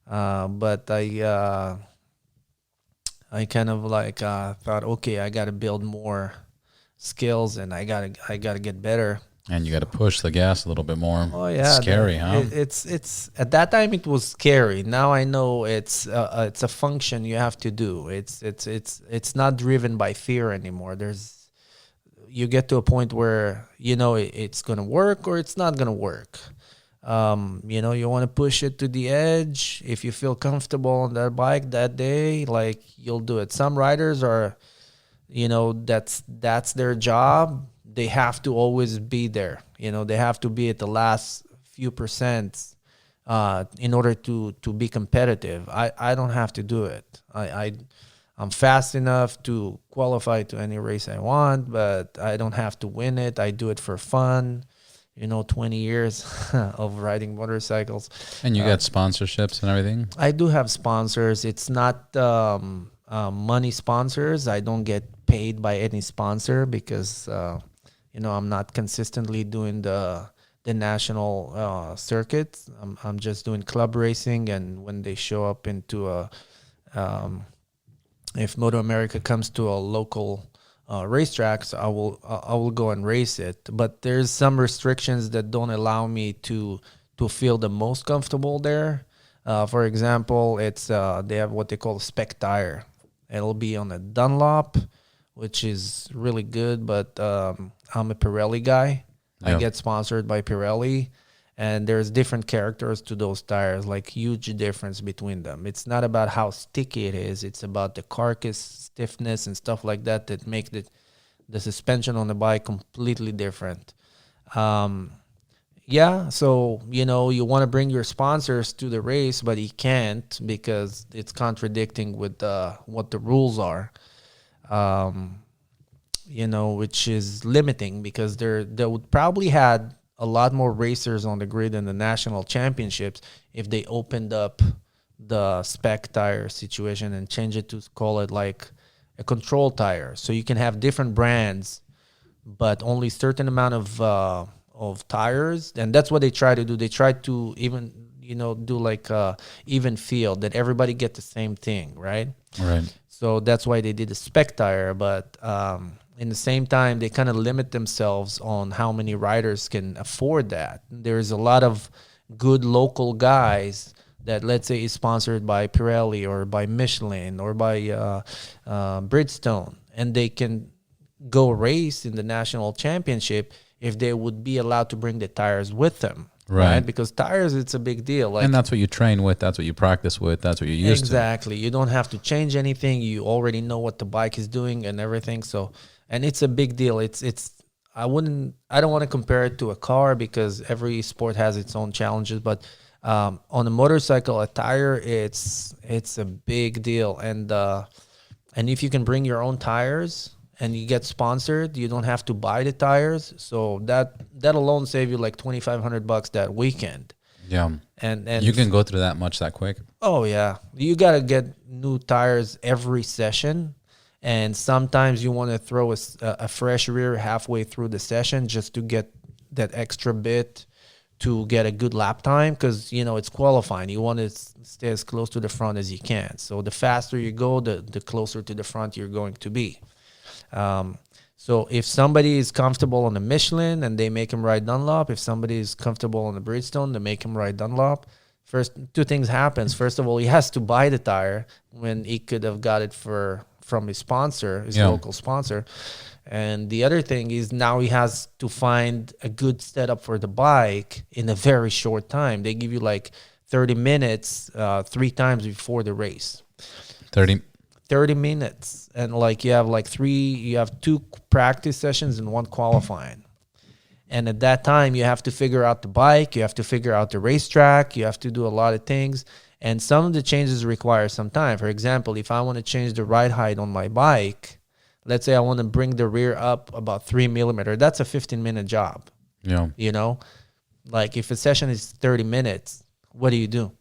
But I kind of like thought, okay, I got to build more skills, and I gotta get better. And you got to push the gas a little bit more. Oh It's yeah, scary, huh? it's at that time it was scary. Now I know it's a function you have to do. It's not driven by fear anymore. You get to a point where you know it's gonna work or it's not gonna work. You want to push it to the edge. If you feel comfortable on that bike that day, like you'll do it. Some riders are, that's their job. They have to always be there. They have to be at the last few percent in order to be competitive. I don't have to do it. I'm fast enough to qualify to any race I want, but I don't have to win it. I do it for fun. 20 years of riding motorcycles. And you got sponsorships and everything? I do have sponsors. It's not money sponsors. I don't get paid by any sponsor because, I'm not consistently doing the national circuit. I'm just doing club racing, and when they show up into if Moto America comes to a local racetracks, I will go and race it. But there's some restrictions that don't allow me to feel the most comfortable there. For example, it's they have what they call a spec tire. It'll be on a Dunlop, which is really good. But I'm a Pirelli guy. I get sponsored by Pirelli. And there's different characters to those tires, like huge difference between them. It's not about how sticky it is. It's about the carcass stiffness and stuff like that make the suspension on the bike completely different. So, you want to bring your sponsors to the race, but you can't because it's contradicting with what the rules are, which is limiting because they would probably had a lot more racers on the grid in the national championships if they opened up the spec tire situation and change it to call it like a control tire. So you can have different brands, but only certain amount of tires. And that's what they try to do. They try to even, do like even field that everybody get the same thing, right? Right. So that's why they did a spec tire. But in the same time, they kind of limit themselves on how many riders can afford that. There's a lot of good local guys that, let's say, is sponsored by Pirelli or by Michelin or by Bridgestone, and they can go race in the national championship if they would be allowed to bring the tires with them. Right? Because tires, it's a big deal. And that's what you train with. That's what you practice with. That's what you're used to. Exactly. You don't have to change anything. You already know what the bike is doing and everything. So, and it's a big deal. I don't want to compare it to a car because every sport has its own challenges. But on a motorcycle, a tire, it's a big deal. And if you can bring your own tires and you get sponsored, you don't have to buy the tires. So that alone save you like $2,500 that weekend. Yeah. And you can go through that much that quick. Oh yeah. You got to get new tires every session. And sometimes you want to throw a fresh rear halfway through the session just to get that extra bit to get a good lap time because, it's qualifying. You want to stay as close to the front as you can. So the faster you go, the closer to the front you're going to be. So if somebody is comfortable on the Michelin and they make him ride Dunlop, if somebody is comfortable on the Bridgestone, they make him ride Dunlop. First, two things happens. First of all, he has to buy the tire when he could have got it from his sponsor, his local sponsor. And the other thing is now he has to find a good setup for the bike in a very short time. They give you like 30 minutes 3 times before the race. 30 minutes. And like you have 2 practice sessions and 1 qualifying. And at that time, you have to figure out the bike, you have to figure out the racetrack, you have to do a lot of things. And some of the changes require some time. For example, if I want to change the ride height on my bike, let's say I want to bring the rear up about 3 millimeter, that's a 15-minute job. Yeah. Like if a session is 30 minutes, what do you do?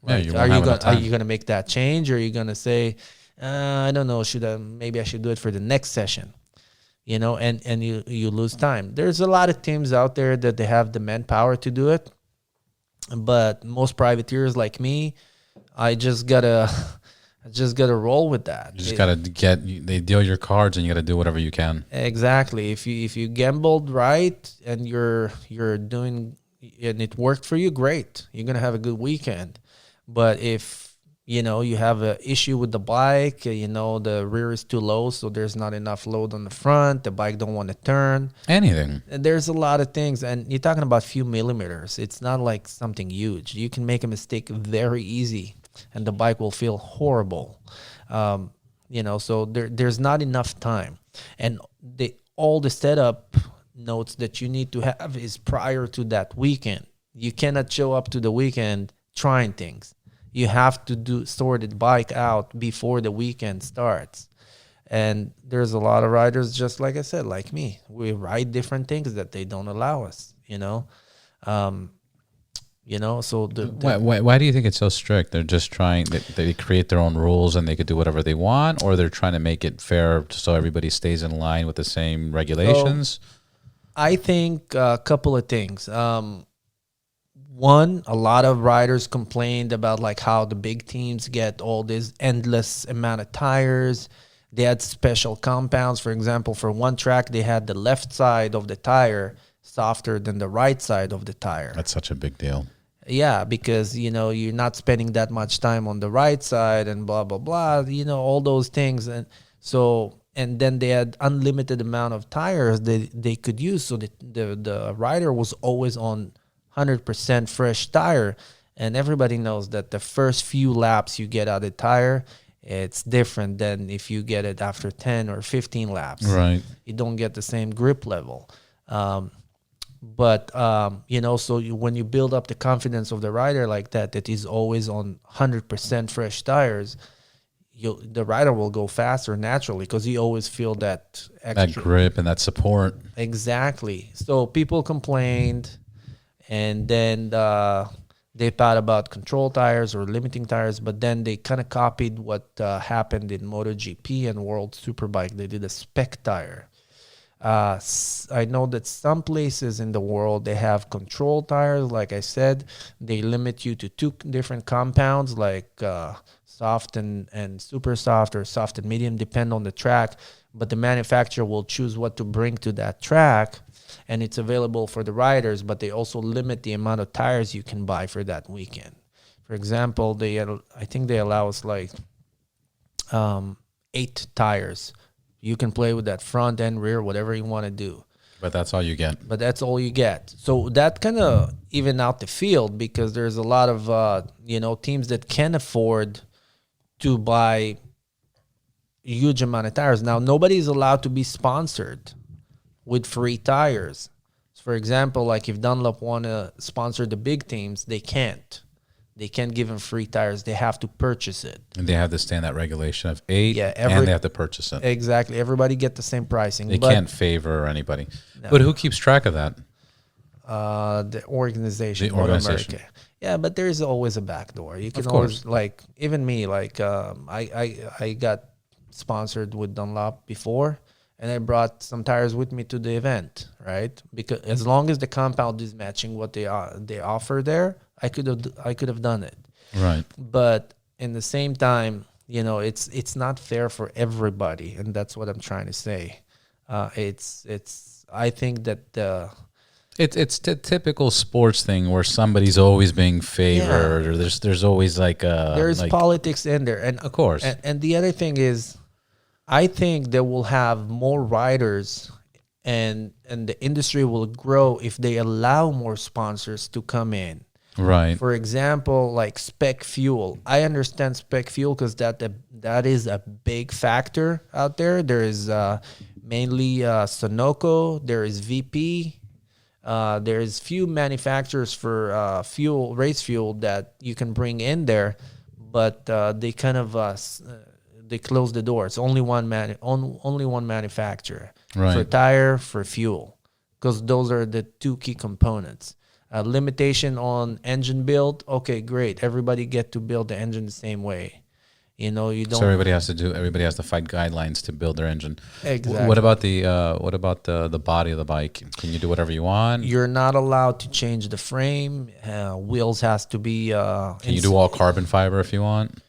Like, are you going to make that change, or are you going to say, I don't know, maybe I should do it for the next session? And you lose time. There's a lot of teams out there that they have the manpower to do it. But most privateers like me, I just gotta I just gotta roll with that. You just gotta they deal your cards, and you gotta do whatever you can. Exactly. If you gambled right and you're doing and it worked for you, great. You're gonna have a good weekend. But if you have an issue with the bike, the rear is too low, so there's not enough load on the front. The bike don't want to turn. Anything. And there's a lot of things, and you're talking about few millimeters. It's not like something huge. You can make a mistake very easy, and the bike will feel horrible. So there's not enough time, and all the setup notes that you need to have is prior to that weekend. You cannot show up to the weekend trying things. You have to sort the bike out before the weekend starts. And there's a lot of riders, just like I said, like me. We ride different things that they don't allow us, So why do you think it's so strict? They're just trying. They create their own rules, and they could do whatever they want, or they're trying to make it fair so everybody stays in line with the same regulations. I think a couple of things. One, a lot of riders complained about like how the big teams get all this endless amount of tires. They had special compounds. For example, for one track, they had the left side of the tire softer than the right side of the tire. That's such a big deal. Yeah, because, you're not spending that much time on the right side and blah, blah, blah, all those things. And then they had unlimited amount of tires they could use. So the rider was always on 100% fresh tire. And everybody knows that the first few laps you get out of the tire, it's different than if you get it after 10 or 15 laps. Right. You don't get the same grip level. So when you build up the confidence of the rider like that he's always on 100% fresh tires, the rider will go faster naturally because you always feel that extra. That grip and that support. Exactly. So people complained, and then they thought about control tires or limiting tires, but then they kind of copied what happened in MotoGP and World Superbike. They did a spec tire. I know that some places in the world, they have control tires. Like I said, they limit you to two different compounds, like soft and super soft, or soft and medium, depend on the track. But the manufacturer will choose what to bring to that track, and it's available for the riders, but they also limit the amount of tires you can buy for that weekend. For example, I think they allow us like 8 tires. You can play with that front and rear, whatever you want to do. But that's all you get. But that's all you get. So that kind of even out the field, because there's a lot of teams that can afford to buy a huge amount of tires. Now, nobody's allowed to be sponsored with free tires. So for example, like if Dunlop want to sponsor the big teams, they can't. They can't give them free tires. They have to purchase it. And they have to stay in that regulation of 8, and they have to purchase it. Exactly. Everybody get the same pricing. They can't favor anybody. No. But who keeps track of that? The organization. The organization. Yeah, but there's always a backdoor. You can always, like, even me, like, I got sponsored with Dunlop before, and I brought some tires with me to the event, right? Because as long as the compound is matching what they offer there, I could have done it. Right. But in the same time, it's not fair for everybody, and that's what I'm trying to say. I think that it's the typical sports thing where somebody's always being favored, or there's always there's politics in there, and of course. And the other thing is, I think they will have more riders, and the industry will grow if they allow more sponsors to come in. Right. For example, like spec fuel. I understand spec fuel because that is a big factor out there. There is mainly Sunoco. There is VP. There is few manufacturers for race fuel that you can bring in there, but they kind of they close the door. It's only one manufacturer, right, for tire, for fuel, because those are the two key components. Limitation on engine build. Okay, great. Everybody get to build the engine the same way. You know, you So don't everybody has to fight guidelines to build their engine. exactly. What about the body of the bike? Can you do whatever you want? You're not allowed to change the frame. Wheels has to be. Can you do all carbon fiber if you want?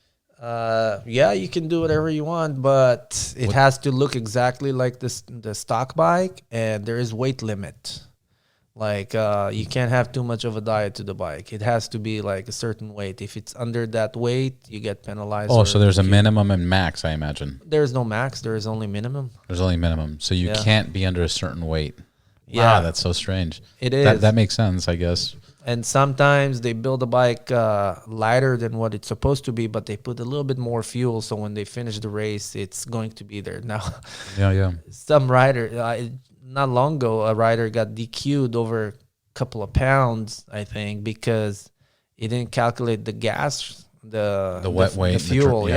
Yeah, you can do whatever you want, but it has to look exactly like the stock bike, and there is weight limit. Like you can't have too much of a diet to the bike. It has to be like a certain weight. If it's under that weight, you get penalized. Oh, so there's a minimum and max, I imagine. There's no max. There is only minimum. There's only minimum, so you can't be under a certain weight. Yeah, Wow, that's so strange. It is. That makes sense, I guess. And sometimes they build a bike lighter than what it's supposed to be, but they put a little bit more fuel, so when they finish the race, it's going to be there. Now, Yeah. some rider, not long ago, a rider got DQ'd over a couple of pounds, I think, because he didn't calculate the gas, the wet weight, the fuel,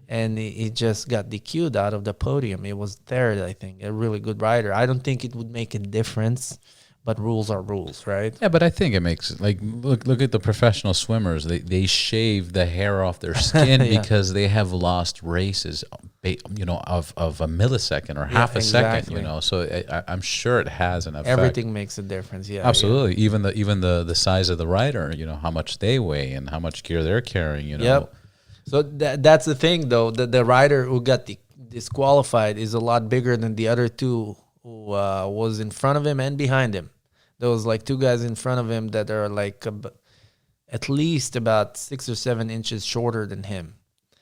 and he just got DQ'd out of the podium. It was third, I think, a really good rider. I don't think it would make a difference. But rules are rules, right? Yeah, but I think it makes like look at the professional swimmers. They shave the hair off their skin because they have lost races, of a millisecond or half a second. So I'm sure it has an effect. Everything makes a difference. Yeah, absolutely. Yeah. Even the size of the rider, how much they weigh and how much gear they're carrying. Yep. So that's the thing, though. The rider who got disqualified is a lot bigger than the other two who was in front of him and behind him. There was like two guys in front of him that are like at least about 6 or 7 inches shorter than him.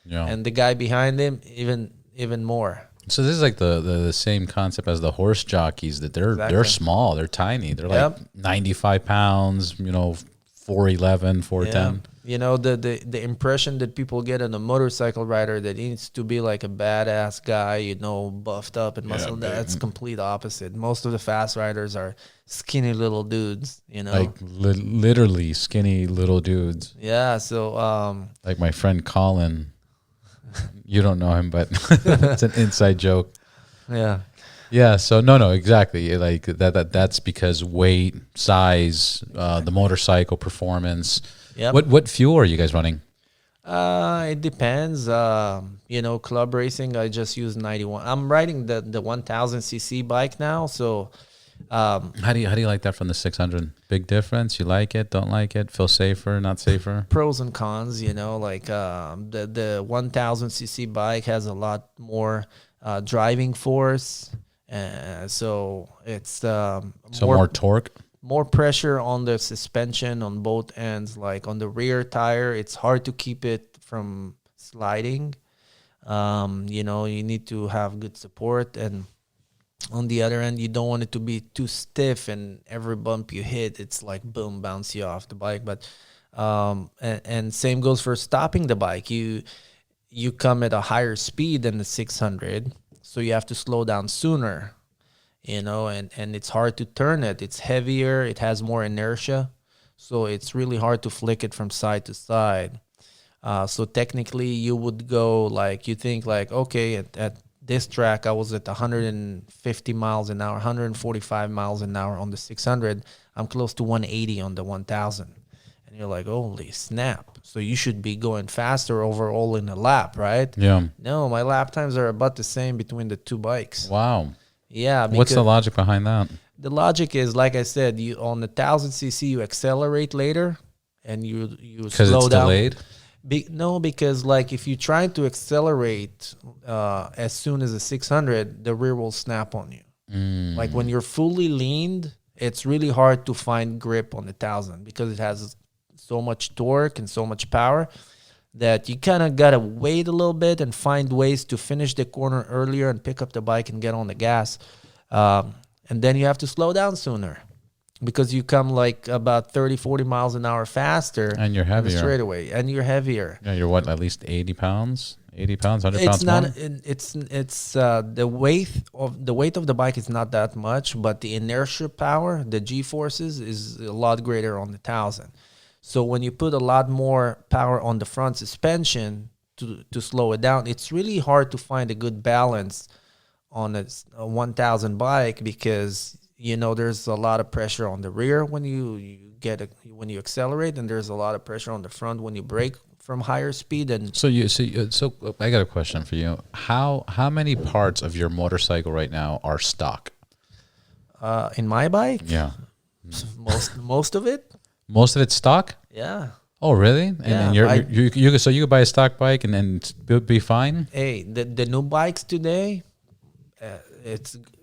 Yeah. And the guy behind him, even more. So this is like the same concept as the horse jockeys, that they're small, they're tiny. They're like 95 pounds, 4'11", 4'10". The impression that people get on a motorcycle rider that he needs to be like a badass guy, buffed up and muscle. That's complete opposite. Most of the fast riders are skinny little dudes, like literally skinny little dudes. Yeah. So like my friend Colin, you don't know him, but it's an inside joke. Yeah, so no, exactly. Like that's because weight, size, the motorcycle performance. Yep. What fuel are you guys running? It depends. Club racing, I just use 91. I'm riding the 1000cc bike now, so how do you like that from the 600? Big difference? You like it? Don't like it? Feel safer? Not safer? Pros and cons. Like the 1000cc bike has a lot more driving force. So it's more torque, more pressure on the suspension on both ends. Like on the rear tire, it's hard to keep it from sliding. You need to have good support, and on the other end, you don't want it to be too stiff, and every bump you hit, it's like boom, bounce you off the bike. But and same goes for stopping the bike. You come at a higher speed than the 600. So you have to slow down sooner, and it's hard to turn it. It's heavier. It has more inertia. So it's really hard to flick it from side to side. So technically you would go you think okay, at this track, I was at 150 miles an hour, 145 miles an hour on the 600. I'm close to 180 on the 1000. And you're like, holy snap. So you should be going faster overall in a lap, right? Yeah. No, my lap times are about the same between the two bikes. Wow. Yeah. What's the logic behind that? The logic is, like I said, you on the 1000cc, you accelerate later and you slow down. Because it's delayed? No, because if you try to accelerate as soon as a 600, the rear will snap on you. Like when you're fully leaned, it's really hard to find grip on the 1000 because it has so much torque and so much power that you kind of got to wait a little bit and find ways to finish the corner earlier and pick up the bike and get on the gas. And then you have to slow down sooner because you come about 30, 40 miles an hour faster. And you're heavier. Straight away. And you're heavier. Yeah, you're what, at least 80 pounds? 80 pounds, 100 pounds more? It's the weight of the bike is not that much, but the inertia power, the G-forces, is a lot greater on the 1000. So when you put a lot more power on the front suspension to slow it down, it's really hard to find a good balance on a 1000 bike because there's a lot of pressure on the rear when you accelerate, and there's a lot of pressure on the front when you brake from higher speed. And So so I got a question for you. How many parts of your motorcycle right now are stock? in my bike, Yeah. most of it, Most of it's stock? yeah. Oh, really? And Yeah, so you could buy a stock bike and then be fine? Hey, the new bikes today,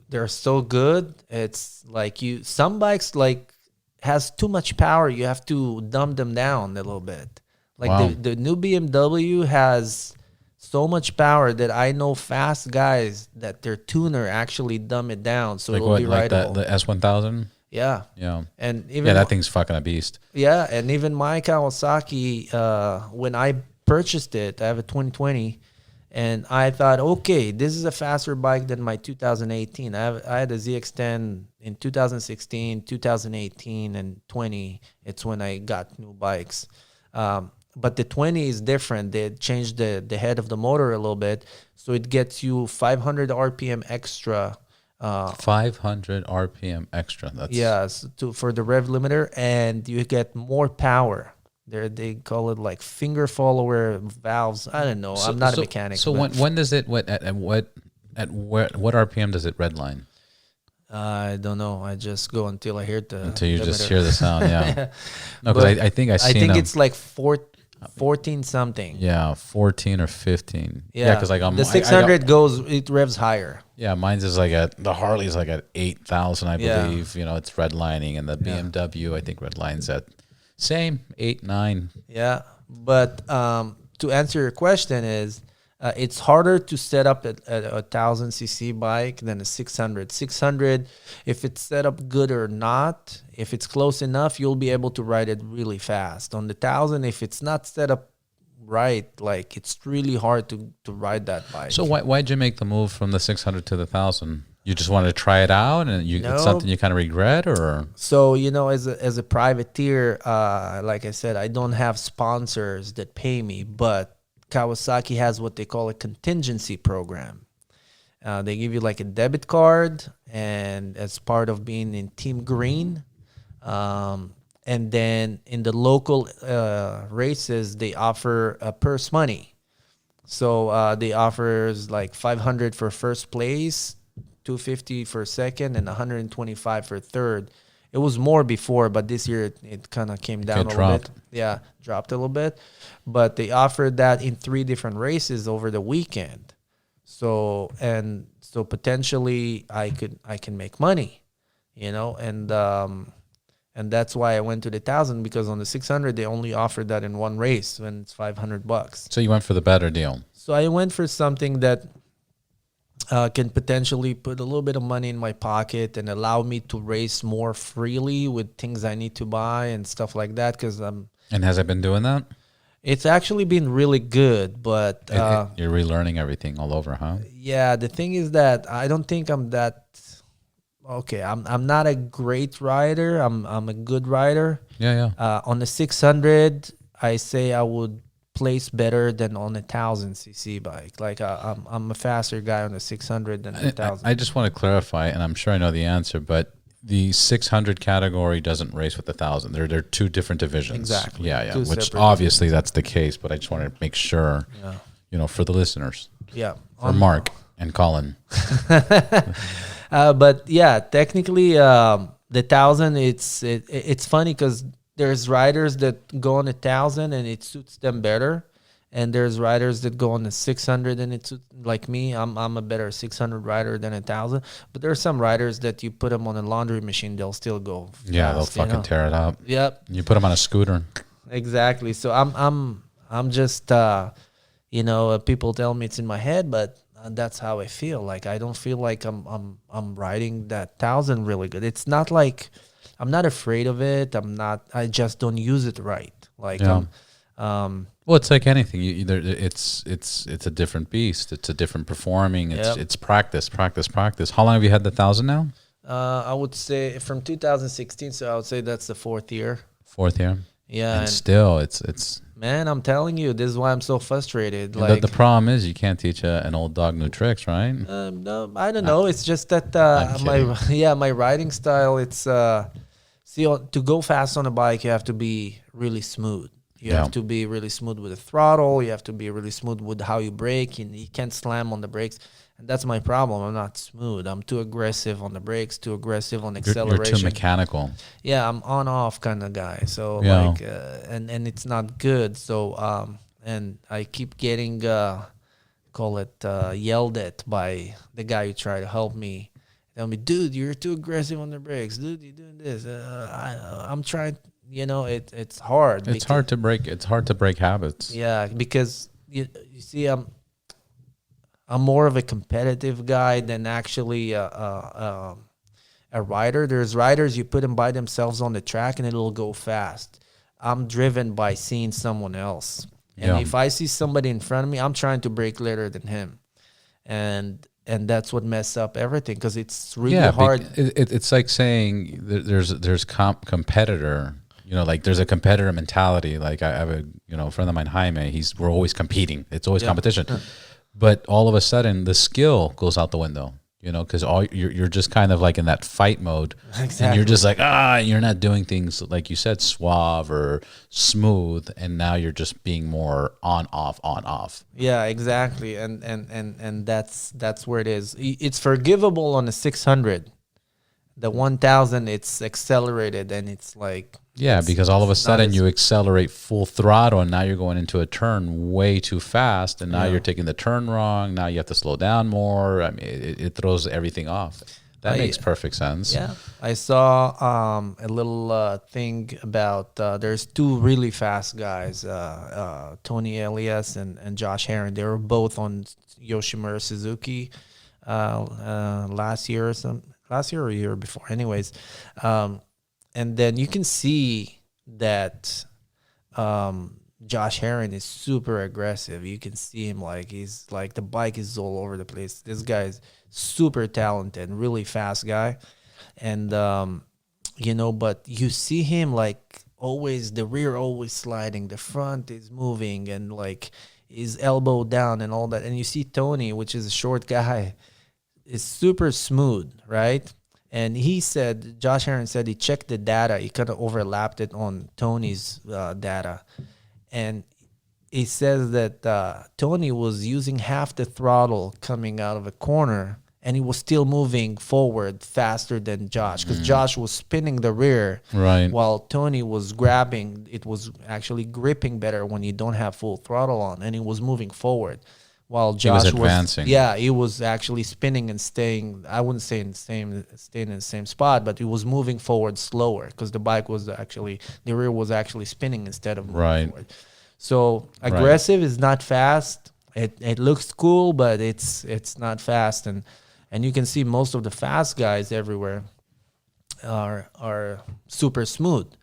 they're so good. It's like some bikes like has too much power. You have to dumb them down a little bit. Like Wow. the new BMW has so much power that I know fast guys that their tuner actually dumb it down so Like it'll what? be Like rideable. the S1000? Yeah, Yeah. and even Yeah, that thing's fucking a beast. yeah, and even my Kawasaki, when I purchased it, I have a 2020, and I thought, okay, this is a faster bike than my 2018. I had a ZX10 in 2016, 2018, and 20. It's when I got new bikes. But the 20 is different. They changed the head of the motor a little bit, so it gets you 500 RPM extra. 500 RPM extra. That's Yes, for the rev limiter, and you get more power. They call it like finger follower valves. I don't know. I'm not a mechanic. So but when does it what RPM does it redline? I don't know. I just go until I hear the Until you just limiter. hear the sound, yeah. No, because But I think I think them. it's like 14 something. Yeah, 14 or 15. Yeah, because like the 600 it revs higher. yeah, mine's is like the Harley's like at 8,000, I Yeah. believe. You know, it's redlining, and the BMW I think redlines at same 8, 9. Yeah, but to answer your question is, it's harder to set up a 1000cc bike than a 600. 600, if it's set up good or not, if it's close enough, you'll be able to ride it really fast. On the 1000, if it's not set up right, like it's really hard to ride that bike. So why'd you make the move from the 600 to the 1,000? You just wanted to try it out, and No. it's something you kind of regret, or? So, as a privateer, like I said, I don't have sponsors that pay me, but Kawasaki has what they call a contingency program. They give you like a debit card, and as part of being in Team Green, and then in the local races, they offer purse money. So they offers like 500 for first place, 250 for second, and 125 for third. It was more before, but this year it kind of came down a little bit. Yeah, dropped a little bit. But they offered that in 3 different races over the weekend. So potentially I can make money, and that's why I went to the 1,000, because on the 600 they only offered that in one race when it's $500. So you went for the better deal. So I went for something that can potentially put a little bit of money in my pocket and allow me to race more freely with things I need to buy and stuff like that. Because And has it been doing that? it's actually been really good, but You're relearning everything all over, huh? yeah, the thing is that I don't think I'm that okay. I'm not a great rider. I'm a good rider. Yeah. On the 600, I say I would place better than on a 1000cc bike. Like I'm a faster guy on the 600 than the 1000. I just want to clarify, and I'm sure I know the answer, but the 600 category doesn't race with the 1,000. They're 2 different divisions. Exactly. Yeah. 2 Which separate obviously that's the case, but I just wanted to make sure, for the listeners, Yeah. for Mark and Colin. But yeah, technically, the 1,000, it's funny because there's riders that go on 1,000 and it suits them better, and there's riders that go on the 600 and it suits, like me. I'm a better 600 rider than 1,000. But there's some riders that you put them on a laundry machine, they'll still go fast, Yeah, they'll fucking tear it up. Yep, You put them on a scooter. exactly. So I'm just people tell me it's in my head, but that's how I feel. Like I don't feel like I'm riding that 1,000 really good. It's not like I'm not afraid of it. I just don't use it right. Like Yeah. Well, it's like anything. It's a different beast. It's a different performing. It's practice. How long have you had the 1,000 now? I would say from 2016. So I would say that's the 4th year. 4th year. Yeah, And still, it's. man, I'm telling you, this is why I'm so frustrated. And Like the problem is you can't teach an old dog new tricks, right? no, I don't know. It's just that I'm my riding style. It's to go fast on a bike, you have to be really smooth. You have to be really smooth with the throttle. You have to be really smooth with how you brake. You can't slam on the brakes. And that's my problem. I'm not smooth. I'm too aggressive on the brakes, too aggressive on acceleration. You're too mechanical. Yeah, I'm on-off kind of guy. So, and it's not good. So, and I keep getting, yelled at by the guy who tried to help me. Tell me, dude, you're too aggressive on the brakes. Dude, you're doing this. I'm trying. It's hard. It's hard to break. It's hard to break habits. Yeah, because you see, I'm more of a competitive guy than actually a rider. There's riders you put them by themselves on the track and it'll go fast. I'm driven by seeing someone else, and if I see somebody in front of me, I'm trying to brake later than him, and that's what messed up everything because it's really hard. It's like saying there's competitor. Like there's a competitor mentality. Like I have a friend of mine, Jaime. We're always competing. It's always competition. But all of a sudden, the skill goes out the window. Because you're just kind of like in that fight mode, and you're just like you're not doing things like you said, suave or smooth, and now you're just being more on off. Yeah, exactly, and that's where it is. It's forgivable on the 600. The 1000, it's accelerated, and it's like because all of a sudden you accelerate full throttle, and now you're going into a turn way too fast, and now you're taking the turn wrong. Now you have to slow down more. I mean, it throws everything off. That makes perfect sense. Yeah, I saw a little thing about there's two really fast guys, Tony Elias and Josh Herring. They were both on Yoshimura Suzuki last year or a year before. Anyways, and then you can see that Josh Herring is super aggressive. You can see him he's like the bike is all over the place. This guy is super talented, really fast guy. And, but you see him always, the rear always sliding, the front is moving and his elbow down and all that. And you see Tony, which is a short guy, is super smooth, right? And Josh Herring said he checked the data. He kind of overlapped it on Tony's data. And he says that Tony was using half the throttle coming out of a corner, and he was still moving forward faster than Josh because Josh was spinning the rear, right? While Tony was grabbing. It was actually gripping better when you don't have full throttle on, and he was moving forward. While Josh was advancing. He was actually spinning and staying. I wouldn't say staying in the same spot, but he was moving forward slower because the rear was actually spinning instead of moving forward. So aggressive is not fast. It looks cool, but it's not fast, and you can see most of the fast guys everywhere are super smooth.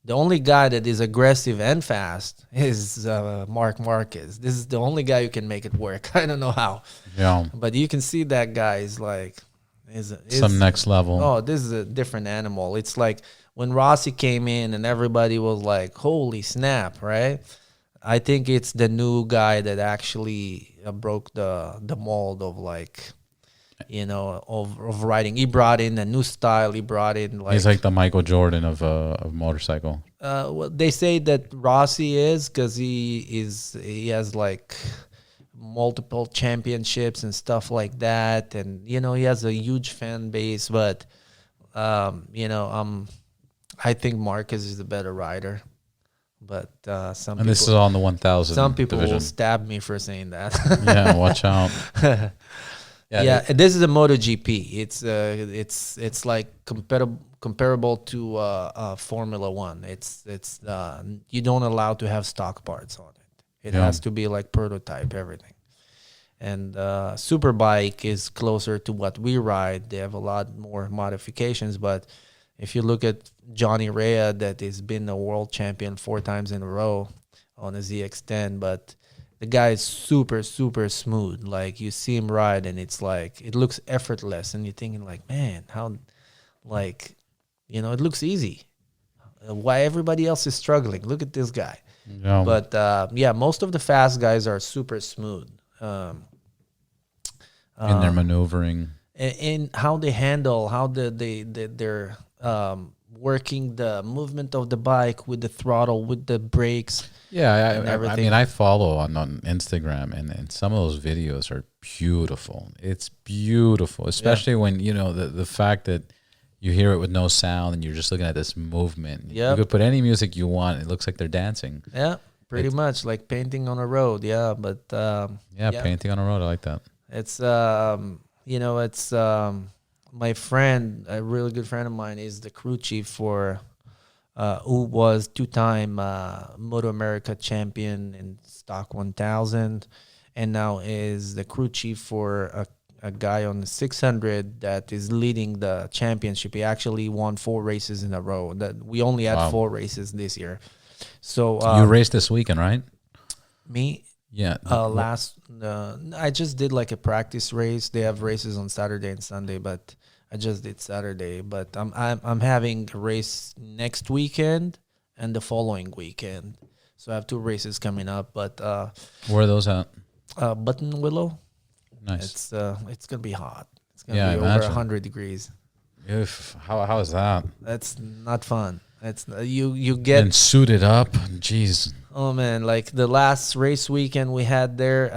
The only guy that is aggressive and fast is Mark Marquez. This is the only guy who can make it work. I don't know how. Yeah. But you can see that guy is some next level. Oh, this is a different animal. It's like when Rossi came in and everybody was like, holy snap, right? I think it's the new guy that actually broke the mold of of riding. He brought in a new style. He brought in he's like the Michael Jordan of motorcycle. Well, they say that Rossi is because he has multiple championships and stuff like that, and he has a huge fan base. But I think Marquez is the better rider. But some people, this is on the 1000. Some people division. will stab me for saying that. Yeah, watch out. This is a MotoGP. It's like comparable to Formula One. It's you don't allow to have stock parts on it. It has to be like prototype everything. And Superbike is closer to what we ride. They have a lot more modifications, but if you look at Johnny Rea, that has been a world champion 4 times in a row on a ZX10, but the guy is super, super smooth. Like you see him ride and it's it looks effortless. And you're thinking man, how, it looks easy. Why everybody else is struggling? Look at this guy. Yeah. But most of the fast guys are super smooth. In their maneuvering. In how they handle, how they're working the movement of the bike with the throttle, with the brakes. Yeah, and I everything. mean, I follow on Instagram, and some of those videos are beautiful. It's beautiful, especially when the fact that you hear it with no sound and you're just looking at this movement. You Yep. could put any music you want; it looks like they're dancing. Yeah, pretty It's, much like painting on a road. Yeah, but yeah, yeah, painting on a road. I like that. it's it's my friend, a really good friend of mine, is the crew chief for who was two-time Moto America champion in Stock 1000, and now is the crew chief for a guy on the 600 that is leading the championship. He actually won 4 races in a row. That we only had Wow. 4 races this year. So You raced this weekend, right? me, Yeah. I just did like a practice race. They have races on Saturday and Sunday, but I just did Saturday. But I'm having a race next weekend and the following weekend. So I have 2 races coming up. But Where are those at? Button Willow, Nice. it's gonna be hot. It's gonna Yeah, I be over imagine. 100 degrees. How is that? That's not fun. It's you get. And suited up. Jeez. Oh man, like the last race weekend we had there,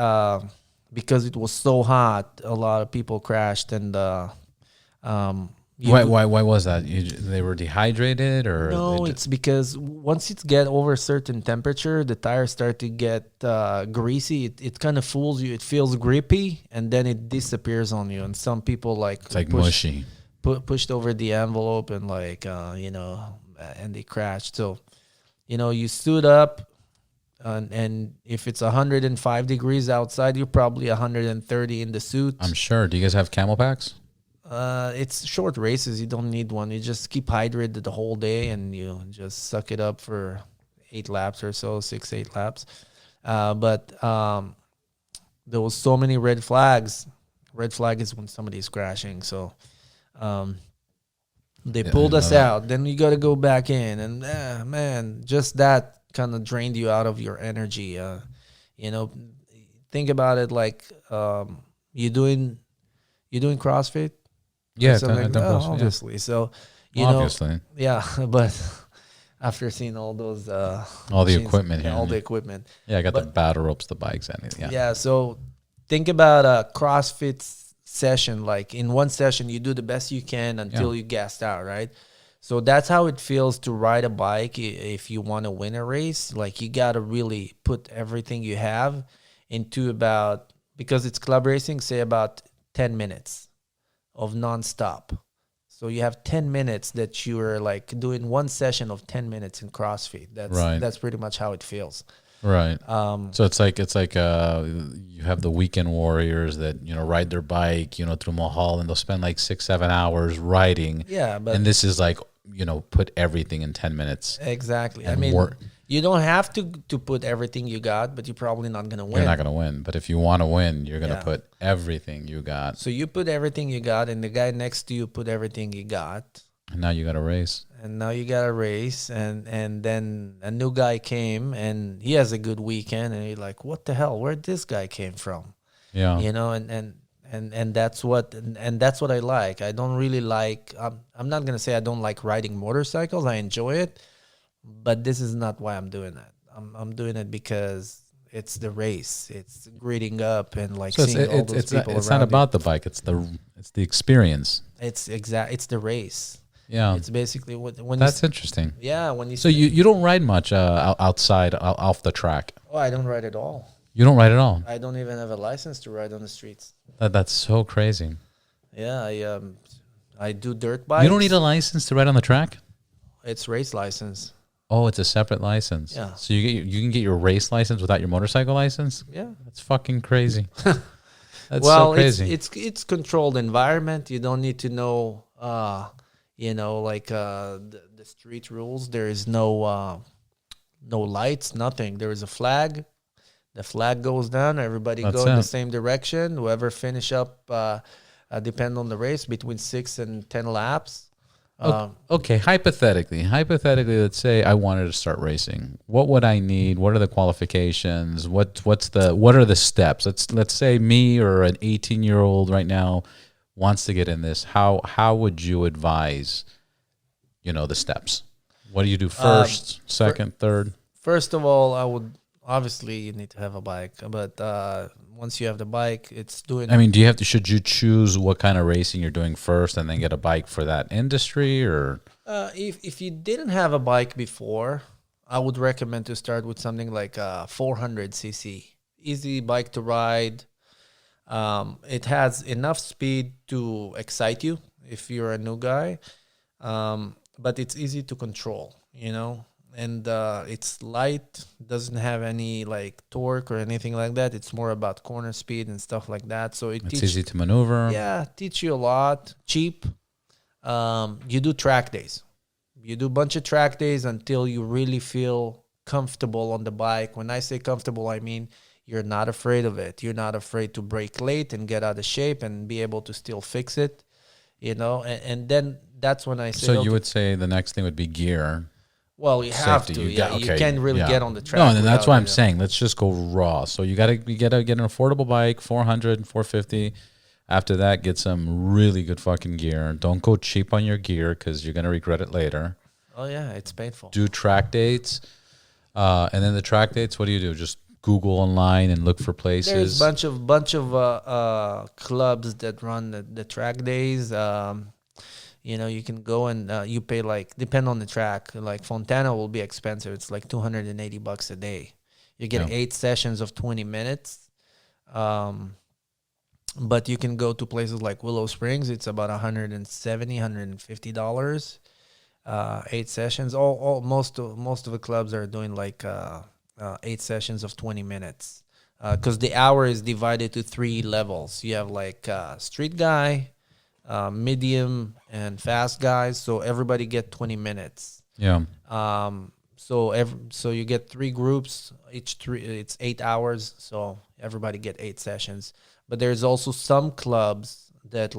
because it was so hot, a lot of people crashed, and Why was that? They were dehydrated, or no, it's because once it get over a certain temperature, the tires start to get greasy. It kind of fools you. It feels grippy, and then it disappears on you. And some people it's like mushy. pushed over the envelope and and they crashed. So, you stood up. And if it's 105 degrees outside, you're probably 130 in the suit. I'm sure. Do you guys have camel packs? It's short races. You don't need one. You just keep hydrated the whole day, and you just suck it up for 8 laps or so, 6-8 laps. But there was so many red flags. Red flag is when somebody's crashing. So they pulled us out. Then you got to go back in, and man, just that kind of drained you out of your energy. Think about it like you doing CrossFit. Yeah, obviously. Yeah. So obviously, yeah. But after seeing all those all the equipment here, all the equipment. Yeah, I got the battle ropes, the bikes, anything. Yeah. Yeah. So think about a CrossFit session. Like in one session, you do the best you can until you gassed out, right? So that's how it feels to ride a bike if you want to win a race. Like you got to really put everything you have into because it's club racing, say about 10 minutes of nonstop. So you have 10 minutes that you're like doing one session of 10 minutes in CrossFit. That's pretty much how it feels. Right. So it's like you have the weekend warriors that ride their bike through Mulholland. They'll spend like 6-7 hours riding. Yeah, but and this is like put everything in 10 minutes. Exactly. I mean, you don't have to put everything you got, but you're probably not gonna win. You're not gonna win, but if you want to win, you're gonna put everything you got. So you put everything you got, and the guy next to you put everything he got. And now you got to race. And then a new guy came, and he has a good weekend, and you're like, what the hell? Where'd this guy came from? Yeah. And that's what I like. I don't really like. I'm not gonna say I don't like riding motorcycles. I enjoy it, but this is not why I'm doing that. I'm doing it because it's the race. It's grading up and like seeing all those people around. It's not about the bike. It's the experience. It's the race. Yeah, it's basically when that's interesting. Yeah, when you so you don't ride much outside off the track. Oh, I don't ride at all. You don't ride at all. I don't even have a license to ride on the streets. That's so crazy. Yeah, I do dirt bikes. You don't need a license to ride on the track. It's race license. Oh, it's a separate license. Yeah. So you can get your race license without your motorcycle license. Yeah, that's fucking crazy. That's so crazy. It's controlled environment. You don't need to know. The street rules. There is no lights, nothing. There is a flag. The flag goes down. Everybody go in the same direction. Whoever finish up, depend on the race, between 6 and 10 laps. Okay, hypothetically, let's say I wanted to start racing. What would I need? What are the qualifications? What are the steps? Let's say me or an 18-year-old right now wants to get in this. How would you advise, the steps? What do you do first, second, third? First of all, I would obviously you need to have a bike, but once you have the bike, it's doing. I mean, should you choose what kind of racing you're doing first and then get a bike for that industry, or? If you didn't have a bike before, I would recommend to start with something like a 400cc. Easy bike to ride. It has enough speed to excite you if you're a new guy, but it's easy to control, and it's light, doesn't have any like torque or anything like that. It's more about corner speed and stuff like that. So It's easy to maneuver. Yeah, teach you a lot. Cheap. You do track days. You do a bunch of track days until you really feel comfortable on the bike. When I say comfortable, I mean you're not afraid of it. You're not afraid to break late and get out of shape and be able to still fix it, and then that's when I say. So you would say the next thing would be gear. Well, you have Safety. to. You can't really get on the track. No, and that's why I'm saying let's just go raw. So you gotta get an affordable bike, 400, 450. After that, get some really good fucking gear. Don't go cheap on your gear because you're gonna regret it later. Oh yeah, it's painful. Do track dates, and then the track dates. What do you do? Just Google online and look for places. There's a bunch of clubs that run the track days. You can go and you pay depend on the track. Like Fontana will be expensive. It's like $280 a day. You get 8 sessions of 20 minutes. But you can go to places like Willow Springs. It's about $170, $150. 8 sessions. Most of the clubs are doing 8 sessions of 20 minutes. Because the hour is divided to 3 levels. You have street guy, medium, and fast guys. So everybody get 20 minutes. Yeah. So you get 3 groups. It's 8 hours. So everybody get 8 sessions. But there's also some clubs that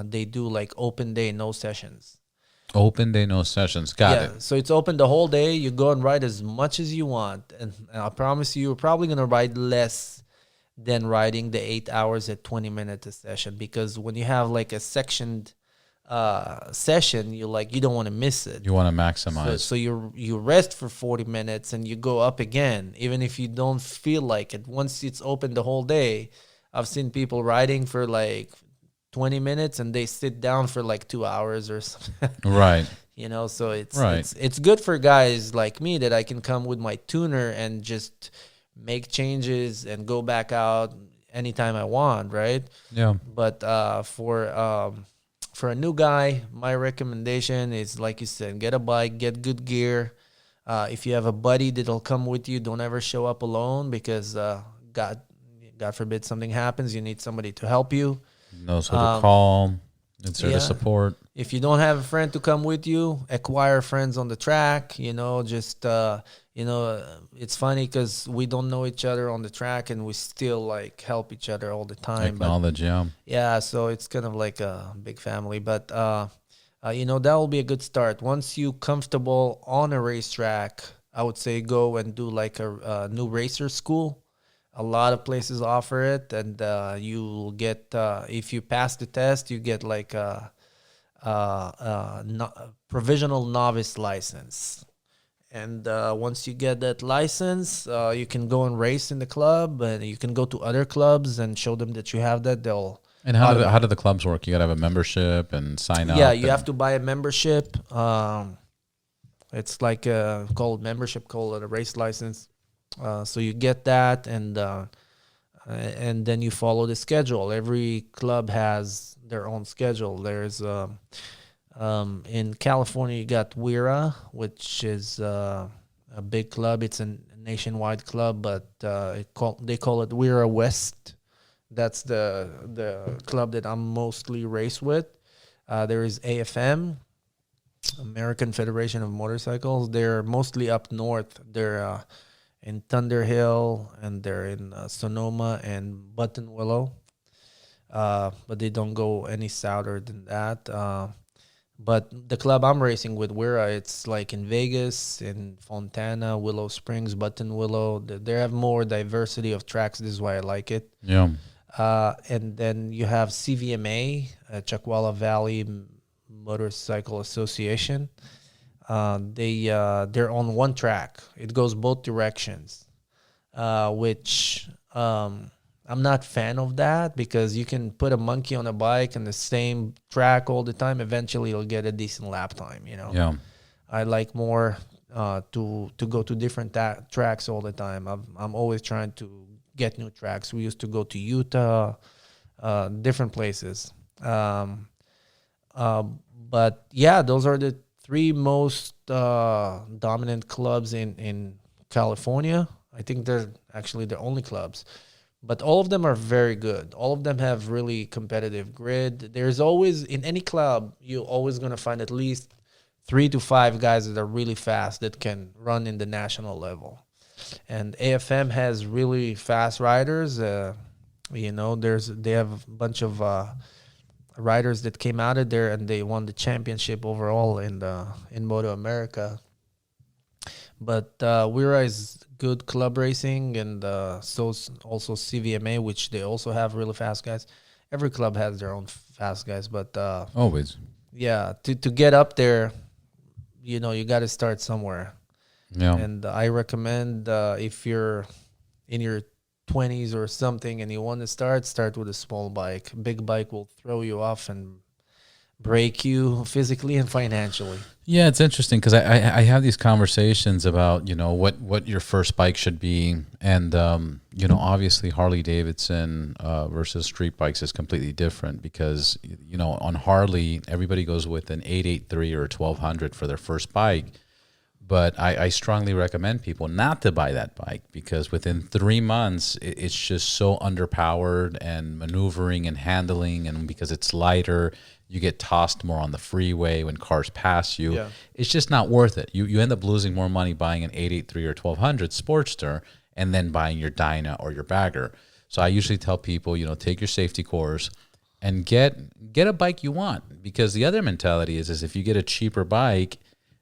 they do open day, no sessions. Open day, no sessions. Got it. So it's open the whole day. You go and ride as much as you want. And I promise you're probably going to ride less than riding the 8 hours at 20 minutes a session. Because when you have a sectioned session, you don't want to miss it. You want to maximize. So you rest for 40 minutes and you go up again, even if you don't feel like it. Once it's open the whole day, I've seen people riding for 20 minutes and they sit down for 2 hours or something. Right. So it's good for guys like me that I can come with my tuner and just make changes and go back out anytime I want, right? Yeah. But for a new guy, my recommendation is, like you said, get a bike, get good gear. If you have a buddy that'll come with you, don't ever show up alone because God forbid something happens, you need somebody to help you. Knows who to call. It's there to support. If you don't have a friend to come with you, acquire friends on the track. It's funny because we don't know each other on the track and we still help each other all the time. Acknowledge, yeah. So it's kind of like a big family. But that will be a good start. Once you comfortable on a racetrack, I would say go and do a new racer school. A lot of places offer it, and you'll get if you pass the test, you get a provisional novice license. And once you get that license, you can go and race in the club, and you can go to other clubs and show them that you have that. And how do the clubs work? You got to have a membership and sign up. Yeah, you have to buy a membership. It's called membership, called a race license. So you get that, and then you follow the schedule. Every club has their own schedule. There's in California, you got WIRA, which is a big club. It's a nationwide club, but they call it WIRA West. That's the club that I'm mostly race with. There is AFM, American Federation of Motorcycles. They're mostly up north. They're in Thunder Hill, and they're in Sonoma and Buttonwillow. But they don't go any southern than that. But the club I'm racing with, Wira, it's in Vegas, in Fontana, Willow Springs, Buttonwillow. They have more diversity of tracks. This is why I like it. Yeah. And then you have CVMA, Chuckwalla Valley Motorcycle Association. They're on one track. It goes both directions, which I'm not fan of that, because you can put a monkey on a bike on the same track all the time. Eventually, you'll get a decent lap time. Yeah. I like more to go to different tracks all the time. I'm always trying to get new tracks. We used to go to Utah, different places. But yeah, those are the three most dominant clubs in California. I think they're actually the only clubs, but all of them are very good. All of them have really competitive grid. There's always, in any club, you're always going to find at least 3 to 5 guys that are really fast that can run in the national level. And AFM has really fast riders. They have a bunch of riders that came out of there, and they won the championship overall in Moto America. But Wira is good club racing, and also CVMA, which they also have really fast guys. Every club has their own fast guys, but Always. yeah, to get up there, you got to start somewhere. Yeah. And I recommend, if you're in your 20s or something and you want to start with a small bike. Big bike will throw you off and break you physically and financially. Yeah, it's interesting because I have these conversations about, what your first bike should be. And, obviously Harley Davidson versus street bikes is completely different because, on Harley, everybody goes with an 883 or a 1200 for their first bike. But I strongly recommend people not to buy that bike because within 3 months, it's just so underpowered and maneuvering and handling. And because it's lighter, you get tossed more on the freeway when cars pass you. Yeah. It's just not worth it. You end up losing more money buying an 883 or 1200 Sportster and then buying your Dyna or your Bagger. So I usually tell people, take your safety course and get a bike you want. Because the other mentality is if you get a cheaper bike,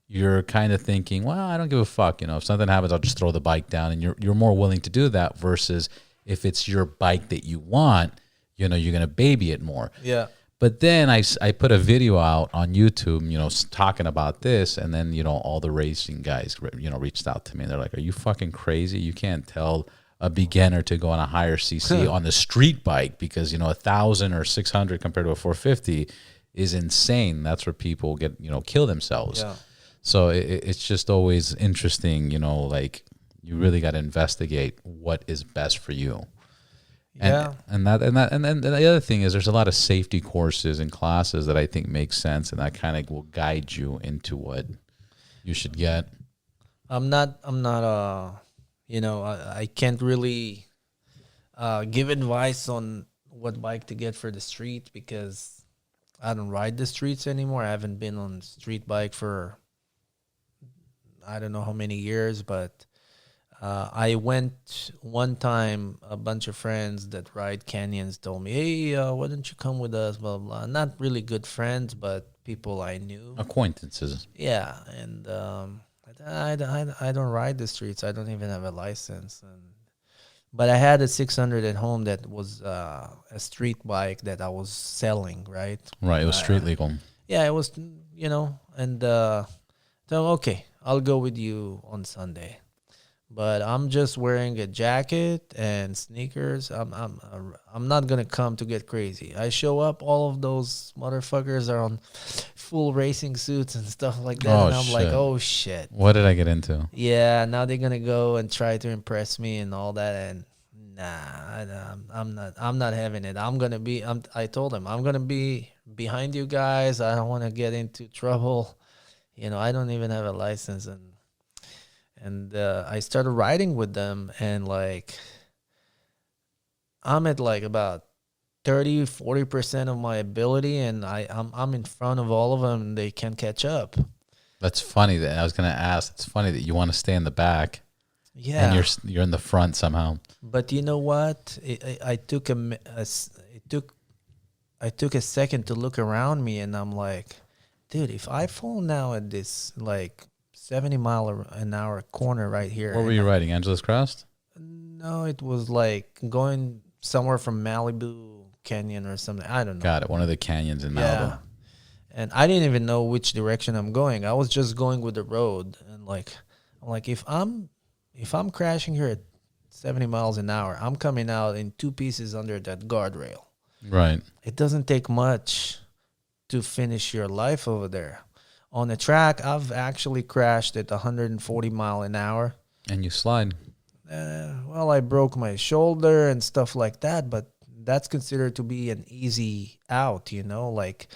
you're kind of thinking, well, I don't give a fuck. If something happens, I'll just throw the bike down. And you're more willing to do that versus if it's your bike that you want, you're going to baby it more. Yeah. But then I put a video out on YouTube, talking about this. And then, all the racing guys, reached out to me. And they're like, are you fucking crazy? You can't tell a beginner to go on a higher CC on the street bike because, 1,000 or 600 compared to a 450 is insane. That's where people get, kill themselves. Yeah. So it's just always interesting, like you really got to investigate what is best for you. Yeah. And then the other thing is there's a lot of safety courses and classes that I think make sense, and that kind of will guide you into what you should get. I can't really give advice on what bike to get for the street because I don't ride the streets anymore. I haven't been on street bike for I don't know how many years, but I went one time. A bunch of friends that ride canyons told me, hey, why don't you come with us, blah, blah. Not really good friends, but people I knew. Acquaintances. Yeah, and I don't ride the streets. I don't even have a license. But I had a 600 at home that was a street bike that I was selling, right? Right, it was street legal. Yeah, it was, and so, okay, I'll go with you on Sunday. But I'm just wearing a jacket and sneakers. I'm not gonna come to get crazy. I show up, all of those motherfuckers are on full racing suits and stuff like that, and I'm like, oh shit. What did I get into? Yeah, now they're gonna go and try to impress me and all that, and I'm not having it. I told them I'm gonna be behind you guys. I don't want to get into trouble. I don't even have a license, and I started riding with them, and like I'm at like about 30-40% of my ability, and I'm in front of all of them, and they can't catch up. That's funny that I was going to ask. It's funny that you want to stay in the back. Yeah, and you're in the front somehow. But you know what? I took a second to look around me, and I'm like, dude, if I fall now at this like 70-mile-an-hour corner right here. What were you riding? Angeles Crest? No, it was like going somewhere from Malibu Canyon or something. I don't know. Got it. One of the canyons in Malibu. Yeah. and I didn't even know which direction I'm going. I was just going with the road, and like I'm like, if I'm crashing here at 70 miles an hour, I'm coming out in two pieces under that guardrail. Right. It doesn't take much to finish your life over there. On the track, I've actually crashed at 140 mile an hour. And you slide. Well, I broke my shoulder and stuff like that, but that's considered to be an easy out, you know? Like,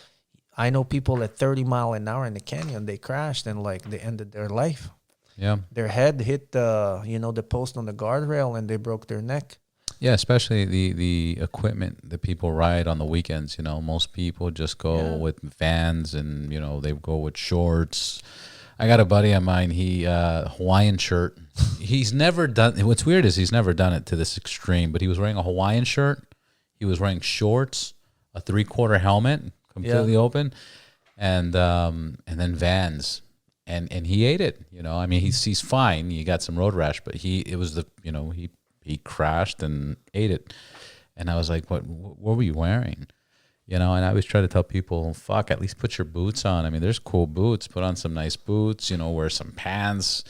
I know people at 30 mile an hour in the canyon, they crashed and like they ended their life. Yeah. Their head hit the, the post on the guardrail and they broke their neck. Yeah, especially the equipment that people ride on the weekends. Most people just go with Vans, and they go with shorts. I got a buddy of mine. He Hawaiian shirt. He's never done. What's weird is he's never done it to this extreme. But he was wearing a Hawaiian shirt. He was wearing shorts, a 3/4 helmet, completely open, and then Vans. And he ate it. I mean, he's fine. He got some road rash, but he crashed and ate it. And I was like, what were you wearing? And I always try to tell people, fuck, at least put your boots on. I mean, there's cool boots. Put on some nice boots, wear some pants.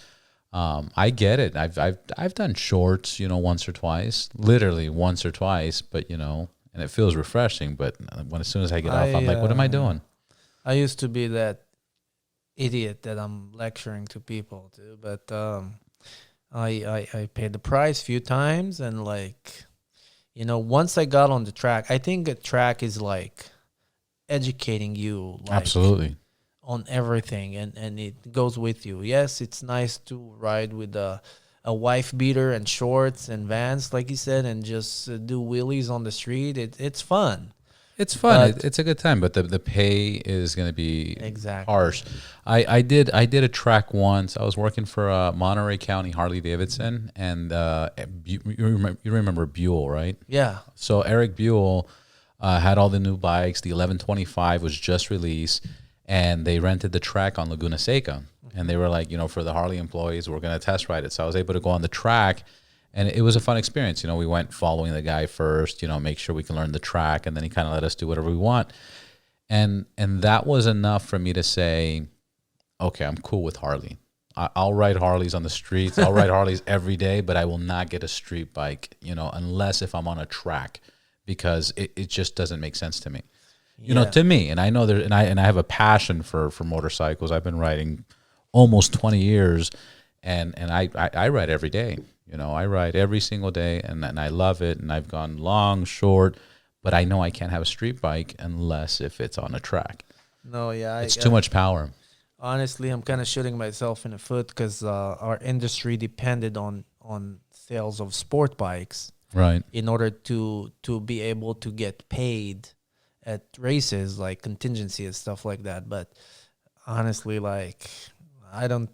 I get it. I've done shorts, once or twice, literally once or twice, but, and it feels refreshing. But as soon as I get off, I'm like, what am I doing? I used to be that idiot that I'm lecturing to people to, but I paid the price a few times, and like, once I got on the track, I think a track is like educating you, like, absolutely, on everything, and it goes with you. Yes, it's nice to ride with a wife beater and shorts and Vans, like you said, and just do wheelies on the street. It's fun. It's fun. It's a good time, but the pay is going to be harsh. I did a track once. I was working for Monterey County Harley Davidson, and you remember Buell, right? Yeah. So Eric Buell had all the new bikes. The 1125 was just released, and they rented the track on Laguna Seca. And they were like, for the Harley employees, we're going to test ride it. So I was able to go on the track. And it was a fun experience. We went following the guy first, make sure we can learn the track. And then he kind of let us do whatever we want. And that was enough for me to say, okay, I'm cool with Harley. I'll ride Harleys on the streets. I'll ride Harleys every day, but I will not get a street bike, unless if I'm on a track, because it just doesn't make sense to me. To me. And I know and I have a passion for motorcycles. I've been riding almost 20 years, and I ride every day. I ride every single day, and I love it, and I've gone long, short, but I know I can't have a street bike unless if it's on a track. No, yeah. It's too much power. Honestly, I'm kind of shooting myself in the foot because our industry depended on sales of sport bikes, right, in order to be able to get paid at races, like contingency and stuff like that. But honestly, like, I don't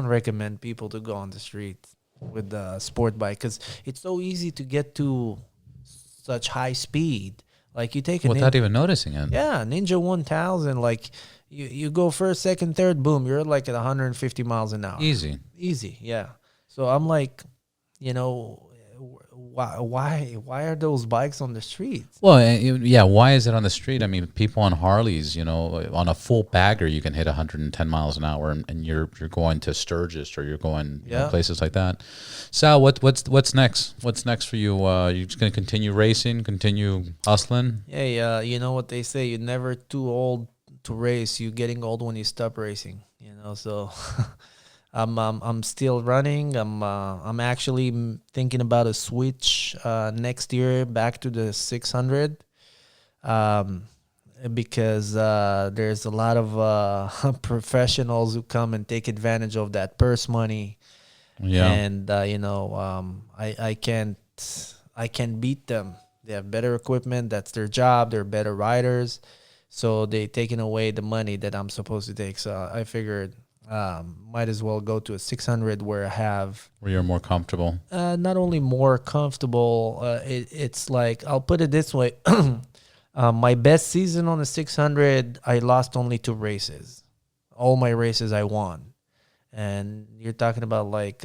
recommend people to go on the street with the sport bike, because it's so easy to get to such high speed. Like, you take without even noticing it. Yeah, Ninja 1000, like you go first, second, third, boom, you're like at 150 miles an hour. Easy, yeah. So I'm like, why are those bikes on the streets? Well, yeah, why is it on the street? I mean, people on Harleys, on a full bagger, you can hit 110 miles an hour, and you're going to Sturgis, or you're going places like that. Sal, what's next? What's next for you? You just going to continue racing, continue hustling? Yeah, you know what they say, you're never too old to race. You're getting old when you stop racing, so... I'm still running. I'm actually thinking about a switch next year back to the 600, because there's a lot of professionals who come and take advantage of that purse money. Yeah, and I can't beat them. They have better equipment. That's their job. They're better riders, so they taking away the money that I'm supposed to take. So I figured, might as well go to a 600 where you're more comfortable. Not only more comfortable, it's like, I'll put it this way. My best season on the 600, I lost only 2 races. All my races I won. And you're talking about like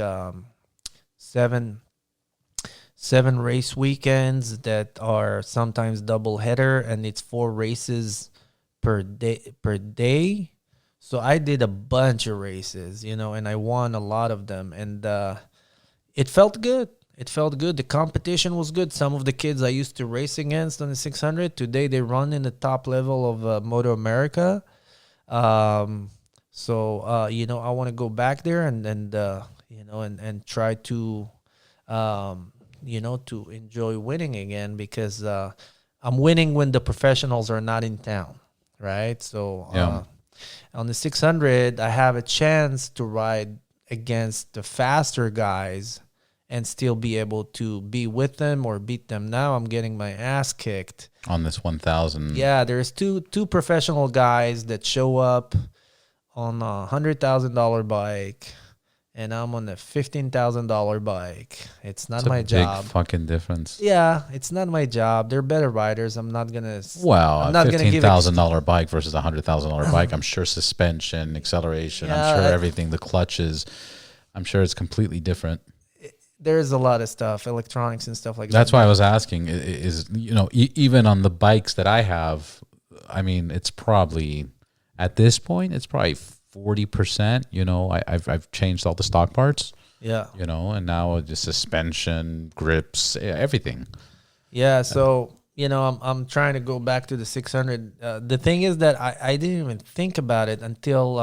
7 race weekends that are sometimes double header, and it's 4 races per day. So I did a bunch of races, and I won a lot of them, and it felt good. It felt good. The competition was good. Some of the kids I used to race against on the 600 today, they run in the top level of Moto America. Um, so I want to go back there and try to to enjoy winning again, because I'm winning when the professionals are not in town, right? So Yeah. on the 600, I have a chance to ride against the faster guys and still be able to be with them or beat them. Now I'm getting my ass kicked. On this 1,000. Yeah, there's two professional guys that show up on a $100,000 bike, and I'm on a $15,000 bike. It's not It's a my big job. fucking difference. Yeah, it's not my job. They're better riders. I'm not gonna. Well, I'm a not gonna give $15,000 bike versus a $100,000 bike. I'm sure suspension, acceleration. I'm sure Yeah. everything, the clutches. I'm sure it's completely different. There's a lot of stuff, electronics and stuff like That's that. why I was asking. Is even on the bikes that I have, I mean, it's probably at this point, it's probably 40%. I've changed all the stock parts. Yeah. And now the suspension, grips, everything. Yeah, so I'm trying to go back to the 600. The thing is that I didn't even think about it until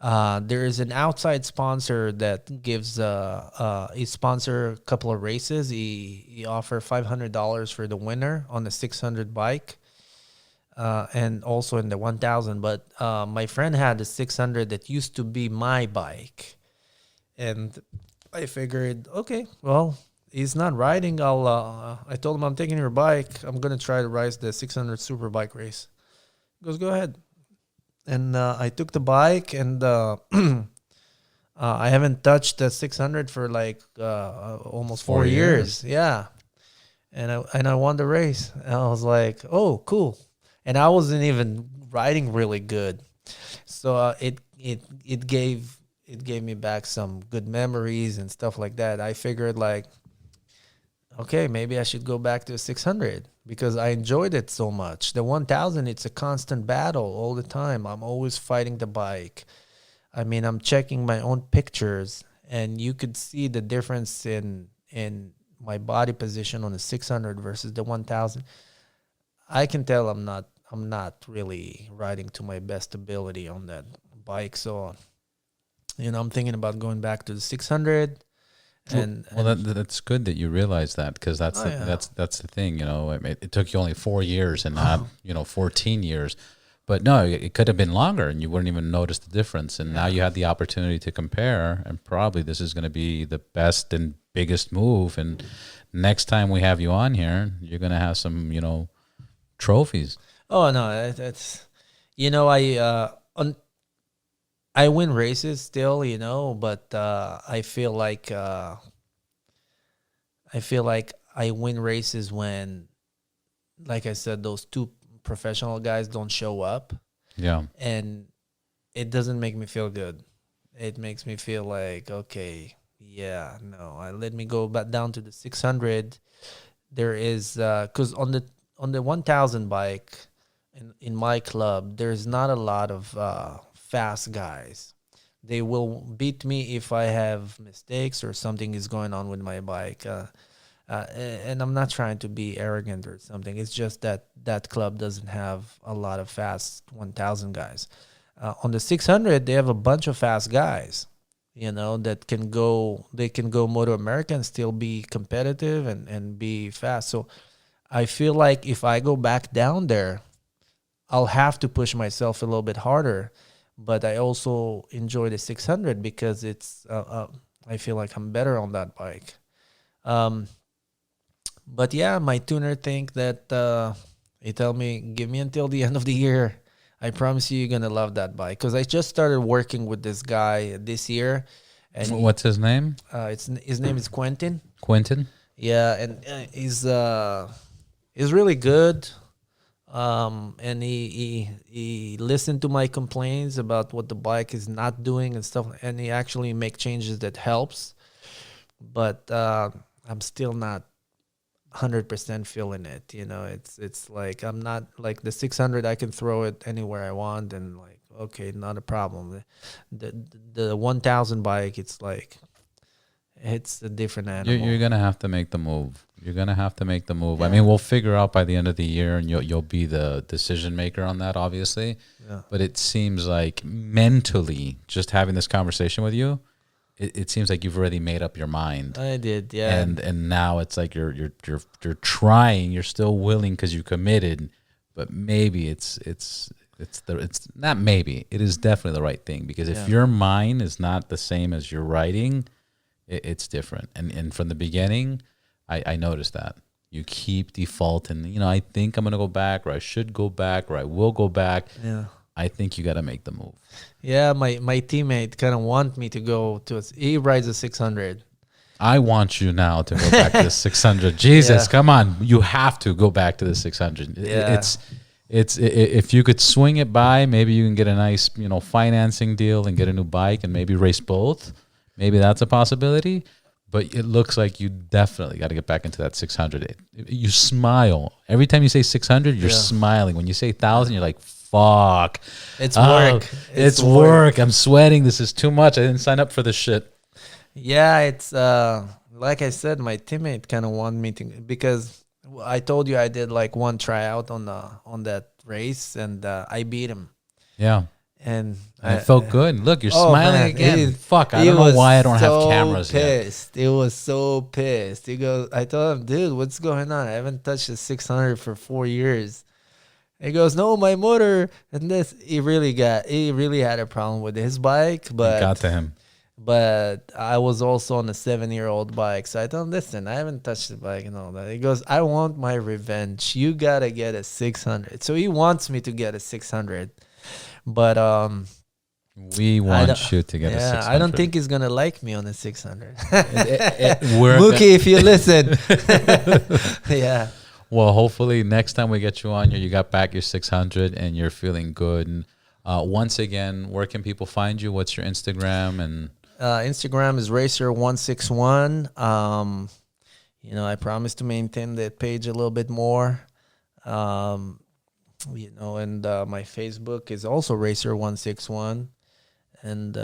there is an outside sponsor that gives he sponsor a couple of races. He offer $500 for the winner on the 600 bike, and also in the 1,000. But my friend had the 600 that used to be my bike, and I figured, okay, well, he's not riding. I told him I'm taking your bike. I'm gonna try to ride the 600 super bike race. He goes, go ahead. And I took the bike, and I haven't touched the 600 for like almost 4 years. Yeah, and I won the race. And I was like, oh, cool. And I wasn't even riding really good, so it gave me back some good memories and stuff like that. I figured like, okay, maybe I should go back to 600 because I enjoyed it so much. The 1,000, it's a constant battle all the time. I'm always fighting the bike. I mean, I'm checking my own pictures, and you could see the difference in my body position on the 600 versus the 1,000. I can tell I'm not really riding to my best ability on that bike. So, I'm thinking about going back to the 600. That's good that you realize that, because that's that's the thing. It took you only 4 years and not 14 years, but no, it could have been longer and you wouldn't even notice the difference. And now you had the opportunity to compare, and probably this is going to be the best and biggest move. And next time we have you on here, you're going to have some trophies. Oh no, that's I win races still, but I feel like I win races when, like I said, those two professional guys don't show up, Yeah. and it doesn't make me feel good. It makes me feel like, okay, yeah, no, let me go back down to the 600. There is because on the 1,000 bike in my club, there's not a lot of fast guys. They will beat me if I have mistakes or something is going on with my bike. And I'm not trying to be arrogant or something. It's just that club doesn't have a lot of fast 1,000 guys. On the 600, they have a bunch of fast guys, that can go. They can go Moto America and still be competitive and be fast. So I feel like if I go back down there, I'll have to push myself a little bit harder. But I also enjoy the 600 because it's. I feel like I'm better on that bike. But yeah, my tuner think that he tell me, give me until the end of the year. I promise you're gonna love that bike, because I just started working with this guy this year, and What's his name? his name is Quentin. Quentin? Yeah, and he's really good. And he listened to my complaints about what the bike is not doing and stuff, and he actually make changes that helps. But I'm still not 100% feeling it. You know, it's like I'm not like the 600. I can throw it anywhere I want, and like okay, not a problem. The 1,000 bike, it's like it's a different animal. You're gonna have to make the move. You're gonna have to make the move. Yeah. I mean, we'll figure out by the end of the year, and you'll be the decision maker on that, obviously. Yeah. But it seems like mentally, just having this conversation with you, it seems like you've already made up your mind. I did, yeah. And now it's like you're trying. You're still willing because you committed, but maybe it's not maybe. It is definitely the right thing, because if your mind is not the same as your writing, it's different. And from the beginning, I noticed that you keep defaulting. You know, I think I'm gonna go back, or I should go back, or I will go back. Yeah. I think you got to make the move. Yeah, my teammate kind of want me to go to. He rides a 600. I want you now to go back to the 600. Jesus, come on! You have to go back to the 600. Yeah. It's if you could swing it by, maybe you can get a nice financing deal and get a new bike and maybe race both. Maybe that's a possibility. But it looks like you definitely got to get back into that 600. You smile every time you say 600. You're smiling. When you say 1,000, you're like, fuck. It's work. It's work. I'm sweating. This is too much. I didn't sign up for this shit. Yeah, it's like I said, my teammate kind of want me to, because I told you I did like one tryout on that race, and I beat him. Yeah. And it felt good. Look, you're smiling again. Fuck, I don't know why I don't have cameras pissed. He was so pissed. He goes, I told him, dude, what's going on? I haven't touched a 600 for 4 years. He goes, no, my motor. And this, he really had a problem with his bike. But it got to him. But I was also on a 7-year-old bike. So I told him, listen, I haven't touched the bike and all that. He goes, I want my revenge. You got to get a 600. So he wants me to get a 600. But we want you to get a 600. I don't think he's gonna like me on a 600. Mookie, if you listen. Yeah. Well, hopefully next time we get you on here, you got back your 600 and you're feeling good. And once again, where can people find you? What's your Instagram? And Instagram is Racer161. I promise to maintain that page a little bit more. And my Facebook is also Racer161. And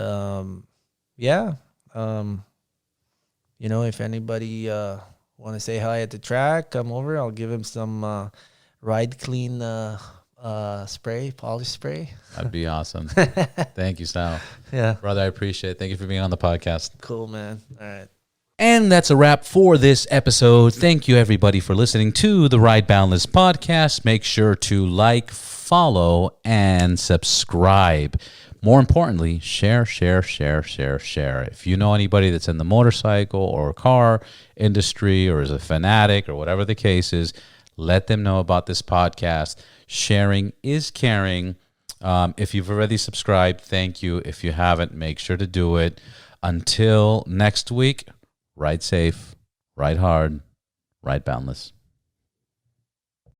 if anybody want to say hi at the track, come over. I'll give him some Ride Clean polish spray. That'd be awesome. Thank you, Sal. Yeah. Brother, I appreciate it. Thank you for being on the podcast. Cool, man. All right. And that's a wrap for this episode. Thank you, everybody, for listening to the Ride Boundless podcast. Make sure to like, follow, and subscribe. More importantly, share. If you know anybody that's in the motorcycle or car industry or is a fanatic or whatever the case is, let them know about this podcast. Sharing is caring. If you've already subscribed, thank you. If you haven't, make sure to do it. Until next week, ride safe, ride hard, ride boundless.